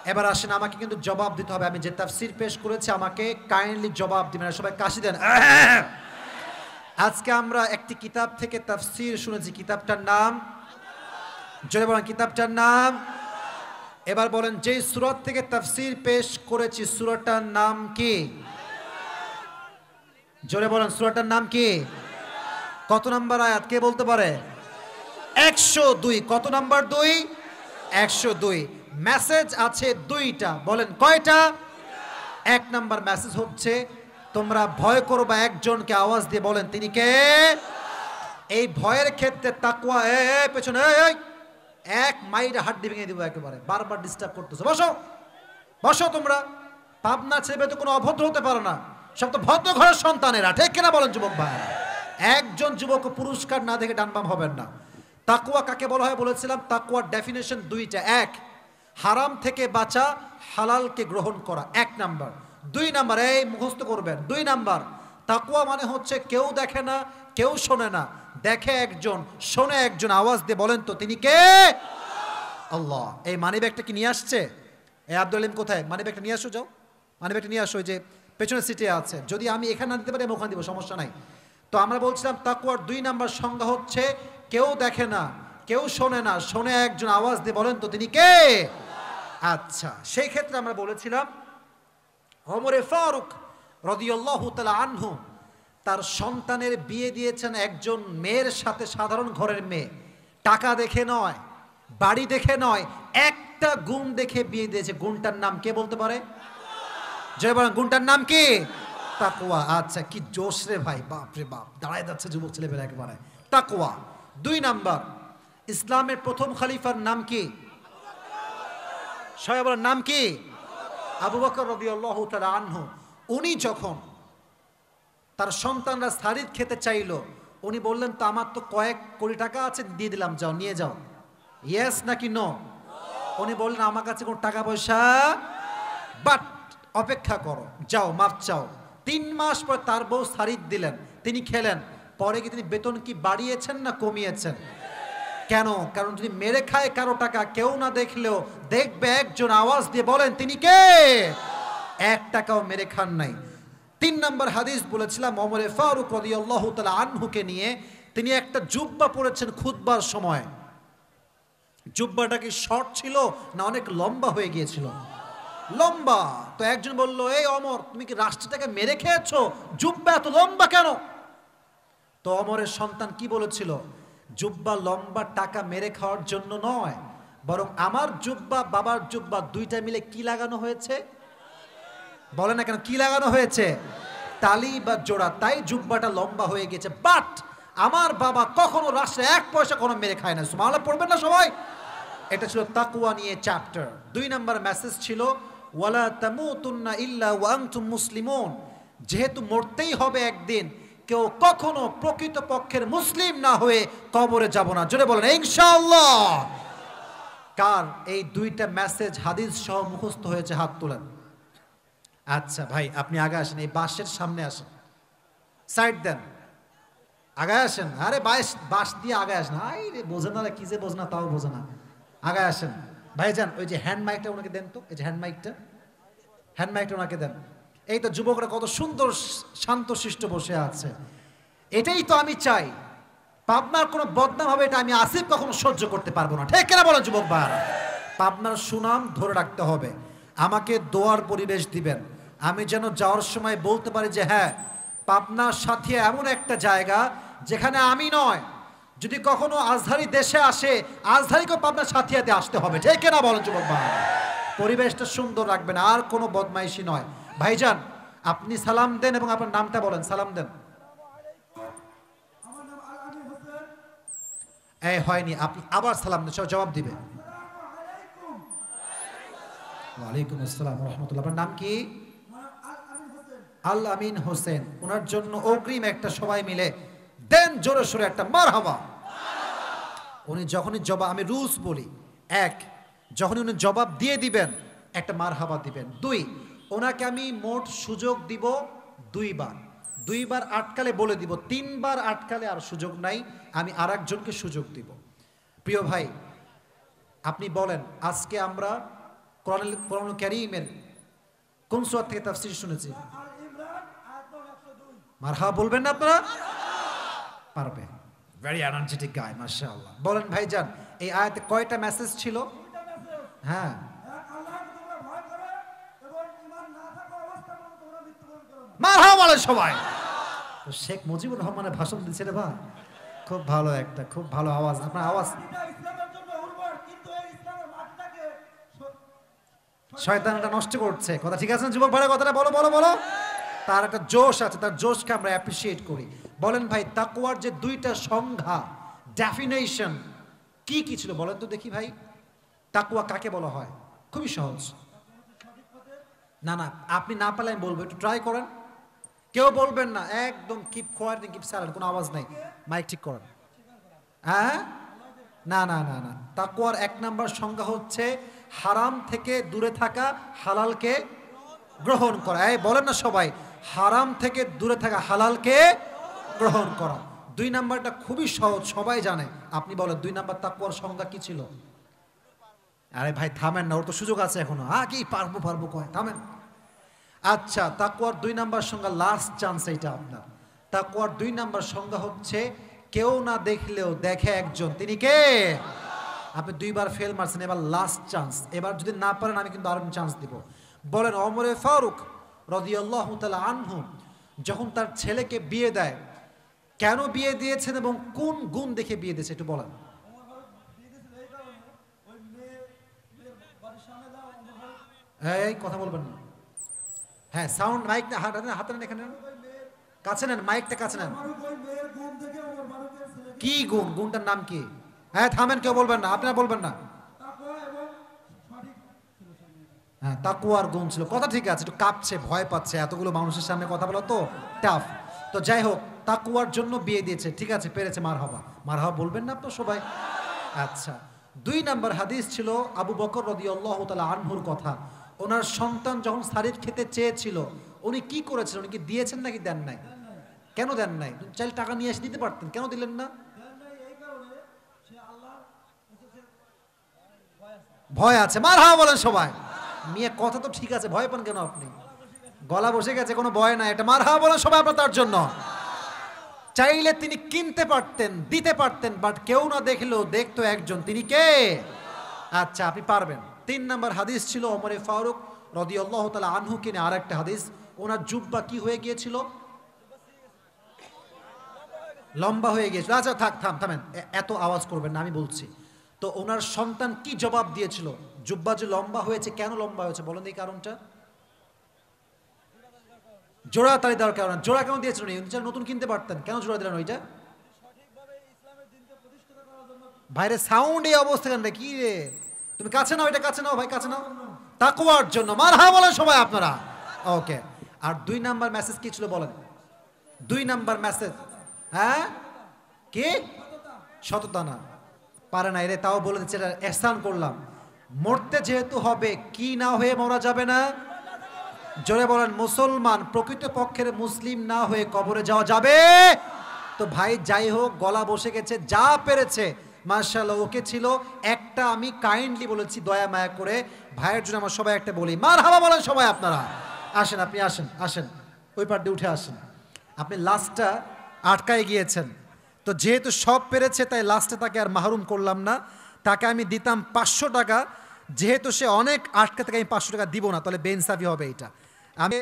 এবার আসেন, আমাকে কিন্তু জবাব দিতে হবে। আমি যে তাফসীর পেশ করেছি আমাকে কাইন্ডলি জবাব দিবেন। সবাই কাশি দেন। আজকে আমরা একটি কিতাব থেকে তাফসীর শুনেছি, কিতাবটার নাম জোরে বলেন, কিতাবটার নাম। এবার বলেন, যে সূরা থেকে তাফসীর পেশ করেছি সূরাটার নাম কি? জোরে বলেন, সূরাটার নাম কি? কত নাম্বার আয়াত কে বলতে পারে? 102। কত নাম্বার? 2। 102। মেসেজ আছে দুইটা, বলেন কয়টা? এক নাম্বার মেসেজ হচ্ছে তোমরা ভয় করবা একজনকে, আওয়াজ দিয়ে বলেন তিনি কে? এই ভয়ের ক্ষেত্রে তাকওয়া। পেছনে এক মাইরে হাড্ডি ভেঙে দিব একেবারে, বারবার ডিস্টার্ব করতেছো। বসো বসো তোমরা। পাবনা ছেলে তো কোনো অভদ্র হতে পারে না, সব তো ভদ্র ঘরের সন্তানেরা, ঠিক কিনা বলেন যুবক ভাই? একজন যুবক পুরস্কার না দেখে ডানবাম হবেন না। তাকওয়া কাকে বলা হয় বলেছিলাম? তাকওয়ার ডেফিনেশন দুইটা। এক, হারাম থেকে বাঁচা, হালালকে গ্রহণ করা, এক নাম্বার। 2 নাম্বার, এই মুখস্থ করবেন, 2 নাম্বার, তাকওয়া মানে হচ্ছে কেউ দেখে না, কেউ শোনে না, দেখে একজন, শোনে একজন, আওয়াজ দিয়ে বলেন তো তিনি কে? আল্লাহ। এই মানি ব্যাগটা কি নিয়ে আসছে? এই আব্দুল আলিম কোথায়? মানি ব্যাগটা নিয়ে আসো, যাও মানি ব্যাগটা নিয়ে আসো, ওই যে পেছনের সিটে আছে। যদি আমি এখানে না দিতে পারি আমি ওখানে দিব, সমস্যা নাই। তো আমরা বলছিলাম তাকওয়ার 2 নাম্বার সংজ্ঞা হচ্ছে কেউ দেখে না, কেউ শোনে না, শোনে একজন, আওয়াজ দিয়ে বলেন তো তিনি কে? আচ্ছা, সেই ক্ষেত্রে আমরা বলেছিলাম ওমর ফারুক রাদিয়াল্লাহু তাআলা আনহু তার সন্তানের বিয়ে দিয়েছেন একজন মেয়ের সাথে, সাধারণ ঘরের মেয়ে। টাকা দেখে নয়, বাড়ি দেখে নয়, একটা গুণ দেখে বিয়ে দিয়েছে। গুণটার নাম কে বলতে পারে? জয় বলেন, গুণটার নাম কি? তাকওয়া। আচ্ছা, কি জোশ রে ভাই, বাপ রে বাপ, দাঁড়ায় যাচ্ছে যুবক ছেলেবেলা একেবারে। তাকওয়া। 2 নাম্বার, ইসলামের প্রথম খলিফার নাম কি? সবাই বলেন নাম কি? আবু বকর রাদিয়াল্লাহু তাআলা আনহু। উনি যখন তার সন্তানরা সারিদ খেতে চাইলো, উনি বললেন তো আমার তো কয়েক কোটি টাকা আছে, দিয়ে দিলাম, যাও নিয়ে যাও। ইয়েস নাকি নো? উনি বললেন আমার কাছে কোনো টাকা পয়সা, বাট অপেক্ষা করো, যাও মাফ চাও। 3 মাস পর তার বউ সারিদ দিলেন, তিনি খেলেন। পরে কি তিনি বেতন কি বাড়িয়েছেন না কমিয়েছেন? কেন? কারণ যদি মেরে খায় কারো টাকা, কেউ না দেখলেও দেখবে একজন, আওয়াজ দিয়ে বলেন তিনি কে? 1 টাকাও মেরে খান নাই। 3 নাম্বার হাদিস বলেছিলাম ওমর ফারুক রাদিয়াল্লাহু তাআলা আনহুকে নিয়ে। তিনি একটা জুব্বা পরেছেন খুতবার সময়। জুব্বাটা কি শর্ট ছিল না অনেক লম্বা হয়ে গিয়েছিল? লম্বা। তো একজন বলল, এই ওমর তুমি কি রাষ্ট্রটাকে মেরে খেয়েছো, জুব্বা এত লম্বা কেন? তো ওমরের সন্তান কি বলেছিল? জুব্বা লম্বা টাকা মেরে খাওয়ার জন্য নয়, বরং আমার জুব্বা বাবার জুব্বা দুইটা মিলে কি লাগানো হয়েছে? বলে না কেন, কি লাগানো হয়েছে? তালি বা জোড়া, তাই জুব্বাটা লম্বা হয়ে গেছে। বাট আমার বাবা কখনো রাষ্ট্রে 1 পয়সা কোনো মেরে খায় না। সুবহানাল্লাহ পড়বেন না সবাই? এটা ছিল তাকওয়া নিয়ে চ্যাপ্টার। 2 নাম্বার মেসেজ ছিল ওয়ালা তামুতুন্না ইল্লা ওয়া আনতুম মুসলিমুন। যেহেতু মরতেই হবে একদিন, কেউ কখনো প্রকৃত পক্ষের মুসলিম না হয়ে কবরে যাব না। জোরে বলেন ইনশাআল্লাহ। কার এই 2টা মেসেজ হাদিস সহ মুখস্থ হয়েছে? হাত তোলেন। আচ্ছা ভাই, আপনি আগে আসেন, এই বাসের সামনে আসেন, সাইড দেন, আগে আসেন। আরে বাস দিয়ে আগে আসেন। আই রে, বোঝে না, কি যে বোঝে না তাও বোঝে না। আগে আসেন ভাইজান। ওই যে হ্যান্ড মাইকটা ওনাকে দেন তো, এই যে হ্যান্ড মাইকটা ওনাকে দেন। এই তো যুবকরা কত সুন্দর শান্তশিষ্ট বসে আছে। এটাই তো আমি চাই। পাবনার কোনো বদনাম হবে এটা আমি আসিফ কখনো সহ্য করতে পারবো না, ঠিক কিনা বলেন যুবক ভাইরা? পাবনার সুনাম ধরে রাখতে হবে। আমাকে দোয়ার পরিবেশ দিবেন, আমি যেন যাওয়ার সময় বলতে পারি যে হ্যাঁ, পাবনার সাথে এমন একটা জায়গা যেখানে আমি নয়, যদি কখনো আজহারি দেশে আসে, আজহারিকেও পাবনার সাথিয়াতে আসতে হবে, ঠিক কিনা বলেন যুবক ভাই? পরিবেশটা সুন্দর রাখবেন, আর কোনো বদমাইশি নয়। ভাইজান আপনি সালাম দেন এবং আপনার নামটা বলেন, সালাম দেন। এই হয়নি, আপনি আবার সালাম দেন, জবাব দিবে। ওয়ালাইকুম আসসালাম ওয়া রাহমাতুল্লাহ। আপনার নাম কি? আল আমিন হোসেন। ওনার জন্য অগ্রিম একটা সবাই মিলে দেন জোরে সোরে একটা মারহাবা। উনি যখনই জবাব, আমি রুলস বলি, 1 যখনই উনি জবাব দিয়ে দিবেন একটা মারহাবা দিবেন। 2 ওনাকে আমি মোট সুযোগ দিব 2 বার। 2 বার আটকালে বলে দিব, 3 বার আটকালে আর সুযোগ নাই, আমি আরেকজনকে সুযোগ দিব। প্রিয় ভাই আপনি বলেন, আজকে আমরা কোরআন কারীমের কোন সূরা থেকে তাফসীর শুনেছি? মারহাবা বলবেন না আপনারা? পারবে। ভেরি এনার্জেটিক গায়, মাশাআল্লাহ। বলেন ভাইজান, এই আয়াতে কয়টা মেসেজ ছিল? হ্যাঁ, মারহাবা বলে সবাই। তো শেখ মুজিবুর রহমানের ভাষণ দিচ্ছে রে ভাই, খুব ভালো একটা, খুব ভালো আওয়াজ। আপনার আওয়াজ শয়তানটা নষ্ট করছে। কথা ঠিক আছে না যুবক ভাইরা? কথাটা বলো বলো বলো। তার একটা জোশ আছে, তার জোশকে আমরা অ্যাপ্রিসিয়েট করি। বলেন ভাই, তাকওয়ার যে দুইটা সংজ্ঞা, ডেফিনেশন কি কি ছিল বলেন তো দেখি ভাই। তাকওয়া কাকে বলা হয়? খুবই সহজ। না না, আপনি না পারলে আমি বলবো, একটু ট্রাই করেন। কেউ বলবেন না, একদম কিপ কোয়াইট, কিপ সাইলেন্ট, কোনো আওয়াজ নাই, মাইক ঠিক করেন। হ্যাঁ, না না না না, তাকওয়ার এক নাম্বার সংজ্ঞা হচ্ছে হারাম থেকে দূরে থাকা, হালালকে গ্রহণ করা। এই বলেন না সবাই, হারাম থেকে দূরে থাকা, হালালকে গ্রহণ করা। দুই নাম্বারটা খুবই সহজ, সবাই জানে। আপনি বলেন 2 নাম্বার তাকওয়ার সংজ্ঞা কি ছিল? আরে ভাই থামেন না, ওর তো সুযোগ আছে এখনো। হ্যাঁ, কি পারবো পারবো কয়, থামেন। আচ্ছা, তাকওয়ার 2 নাম্বার সংজ্ঞা, লাস্ট চান্স এইটা আপনার। তাকওয়ার 2 নাম্বার সংজ্ঞা হচ্ছে কেউ না দেখলেও দেখে একজন, তিনি কে? আপনি 2 বার ফেল মারছেন, এবার লাস্ট চান্স। এবার যদি না পারেন আমি কিন্তু আরেক চান্স দিব। বলেন, ওমরে ফারুক রাদিয়াল্লাহু তাআলা আনহু যখন তার ছেলেকে বিয়ে দেয়, কেন বিয়ে দিয়েছেন এবং কোন গুণ দেখে বিয়ে দিয়েছে একটু বলেন। এই কথা বলবেন না। হ্যাঁ, সাউন্ড মাইকটা হাতে নেন, এখানে কাছে নেন, মাইকটা কাছে নেন। কি গুণ? গুণটার নাম কি? হ্যাঁ থামেন, কেউ বলবেন না, আপনারা বলবেন না। হ্যাঁ, তাকওয়ার গুণ ছিল। কথা ঠিক আছে, একটু কাঁপছে, ভয় পাচ্ছে, এতগুলো মানুষের সামনে কথা বলা তো টাফ। তো যাই হোক, তাকওয়ার জন্য বিয়ে দিয়েছে, ঠিক আছে, পেরেছে, মারহাবা। মারহাবা বলবেন না আপনারা সবাই? আচ্ছা, 2 নাম্বার হাদিস ছিল আবু বকর রাদিয়াল্লাহু তাআলা আনহুর কথা। ওনার সন্তান যখন শরীর খেতে চেয়েছিল, উনি কি করেছেন? উনি কি দিয়েছেন নাকি দেন নাই? কেন দেন নাই? চাইলে টাকা নিয়ে এসে দিতে পারতেন, কেন দিলেন না? ভয় আছে। মারহাবা বলেন সবাই। মিয়া কথা তো ঠিক আছে, ভয় পান কেন আপনি? গলা বসে গেছে, কোনো ভয় নাই, এটা মারহাবা বলেন সবাই আপনার তার জন্য। চাইলে তিনি কিনতে পারতেন, দিতে পারতেন, বাট কেউ না দেখলেও দেখতো একজন, তিনি কে? আচ্ছা, আপনি পারবেন। 3 নাম্বার হাদিস ছিল ওমরে ফারুক রাদিয়াল্লাহু তাআলা আনহু কে নিয়ে আরেকটা হাদিস। ওনার জুব্বা কি হয়ে গিয়েছিল? লম্বা হয়ে গিয়েছিল। আচ্ছা থামেন, এত আওয়াজ করবেন না, আমি বলছি। তো ওনার সন্তান কি জবাব দিয়েছিল? জুব্বা যে লম্বা হয়েছে, কেন লম্বা হয়েছে বলেন এই কারণটা? জোড়া তালি দেওয়ার কারণে। জোড়া কেন দিয়েছিল? নতুন কিনতে পারতেন, কেন জোড়া দিলেন ওইটা? ভাইরে সাউন্ড এই অবস্থা কেন রে? কি রে, তুমি কাছে নাও, এটা কাছে নাও ভাই, কাছে নাও। তাকওয়ার জন্য। মারহাবা বলেন সবাই আপনারা। ওকে। আর 2 নাম্বার মেসেজ কি ছিল বলেন? 2 নাম্বার মেসেজ, হ্যাঁ কি? সততা না, পারে না এরে, তাও বলে দিচ্ছে, এটা এহসান করলাম। মরতে যেহেতু হবে, কি না হয়ে মরা যাবে না? জোরে বলেন, মুসলমান প্রকৃত পক্ষের মুসলিম না হয়ে কবরে যাওয়া যাবে? তো ভাই যাই হোক, গলা বসে গেছে, যা পেরেছে মাশাআল্লাহ ওকে ছিল। একটা আমি কাইন্ডলি বলেছি, দয়া মায়া করে, ভাইয়ের জন্য আমার সবাই একটা বলি, মারহাবা বলেন সবাই আপনারা। আসেন, আপনি আসেন, আসেন ওই পার দিয়ে উঠে আসেন। আপনি লাস্টটা আটকায় গিয়েছেন, তো যেহেতু সব পেরেছে তাই লাস্টে তাকে আর মাহরুম করলাম না। তাকে আমি দিতাম 500 টাকা, যেহেতু সে অনেক আটকে থেকে আমি 500 টাকা দিব না, তাহলে বেইনসাফি হবে এইটা। আমি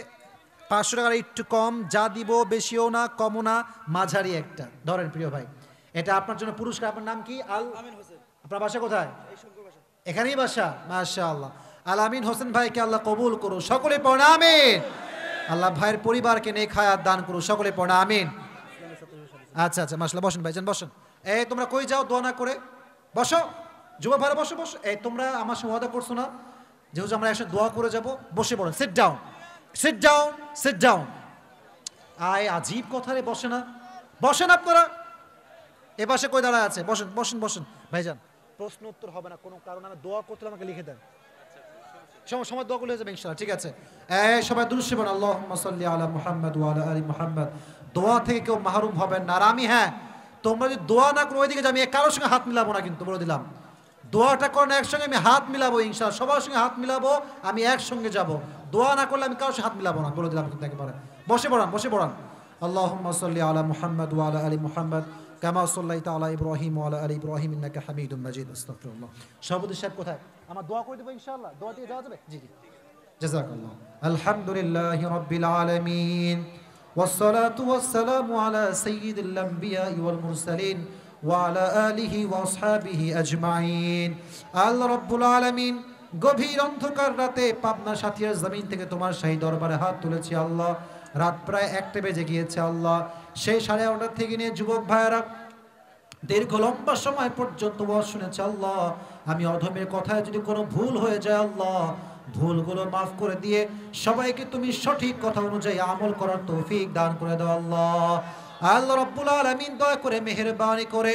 500 টাকার একটু কম, যা দিব বেশিও না কমও না, মাঝারি একটা ধরেন প্রিয় ভাই, এটা আপনার জন্য পুরস্কার। আপনার নাম কি? আল আমিন হোসেন। আপনার বাসা কোথায়? এখানেই বাসা, মাশাআল্লাহ। আল আমিন হোসেন ভাইকে আল্লাহ কবুল করুন, সকলে পড়েন আমিন। আল্লাহ ভাইয়ের পরিবারকে নেক হায়াত দান করুন, সকলে পড়েন আমিন। আচ্ছা আচ্ছা, মাশাআল্লাহ, বসেন ভাইজান বসেন। এই তোমরা কই যাও দোয়া না করে? বসো যুবক ভাইরা, বসো বসো। এই তোমরা আমার সঙ্গে ওয়াদা করছো না যেহেতু আমরা একসাথে দোয়া করে যাব? বসে পড়েন, sit down, sit down, sit down. আয় আজীব কথা রে, বসে না, বসেন আপনারা। এ পাশে কই দাঁড়ায় আছে? বসেন বসেন বসেন ভাইজান। প্রশ্ন উত্তর হবে না, কোনো কারণে আমি দোয়া করতে আমাকে লিখে দেন, সময় দোয়া করলে হয়ে যাবে ইনশাআল্লাহ, ঠিক আছে? এই সবাই দুরূদ শরীফ পড়ুন, আল্লাহুম্মা সাল্লি আলা মুহাম্মাদ ওয়া আলা আলি মুহাম্মাদ। দোয়া থেকে কেউ মাহরুম হবেন না। আর আমি, হ্যাঁ, তোমরা যদি দোয়া না করো ওইদিকে আমি কারোর সঙ্গে হাত মিলাবো না, কিন্তু বলে দিলাম। দোয়াটা করেন একসঙ্গে, আমি হাত মিলাবো ইনশাআল্লাহ, সবার সঙ্গে হাত মিলাবো, আমি একসঙ্গে যাব। দোয়া না করলে আমি কারোর সাথে হাত মিলাবো না, বলে দিলাম কিন্তু একেবারে। বসে পড়ান, বসে পড়ান। আল্লাহুম্মা সাল্লি আলা মুহাম্মাদ ওয়া আলা আলি মুহাম্মাদ কামা সাল্লাইতা আলা ইব্রাহিম ওয়া আলা আলি ইব্রাহিম ইন্নাকা হামিদুম মাজিদ। আস্তাগফিরুল্লাহ। সভাপতি সাহেব কোথায়? আমার দোয়া করে দেবো ইনশাআল্লাহ, দোয়া দিয়ে যাওয়া যাবে? জি জি, জাযাকাল্লাহ। আলহামদুলিল্লাহি রাব্বিল আলামিন ওয়াসসালাতু ওয়াসসালামু আলা সাইয়্যিদিল আমবিয়াই ওয়াল মুরসালিন ওয়া আলা আলিহি ওয়া আসহাবিহি আজমাইন। আল্লাহ রাব্বুল আলামিন, গভীর অন্ধকার রাতে পাবনা সাথিয়ার জমিন থেকে তোমার শাহী দরবারে হাত তুলেছি আল্লাহ। রাত প্রায় 1টা বেজে গিয়েছে আল্লাহ। সেই 11:30 থেকে নিয়ে যুবক ভাইয়েরা দীর্ঘ লম্বা সময় পর্যন্ত ওয়াজ শুনেছে আল্লাহ। আমি অধমের কথায় যদি কোনো ভুল হয়ে যায় আল্লাহ, ভুলগুলো মাফ করে দিয়ে সবাইকে তুমি সঠিক কথা অনুযায়ী আমল করার তৌফিক দান করে দাও আল্লাহ। আল্লাহ রাব্বুল আলামিন, দয়া করে মেহেরবানি করে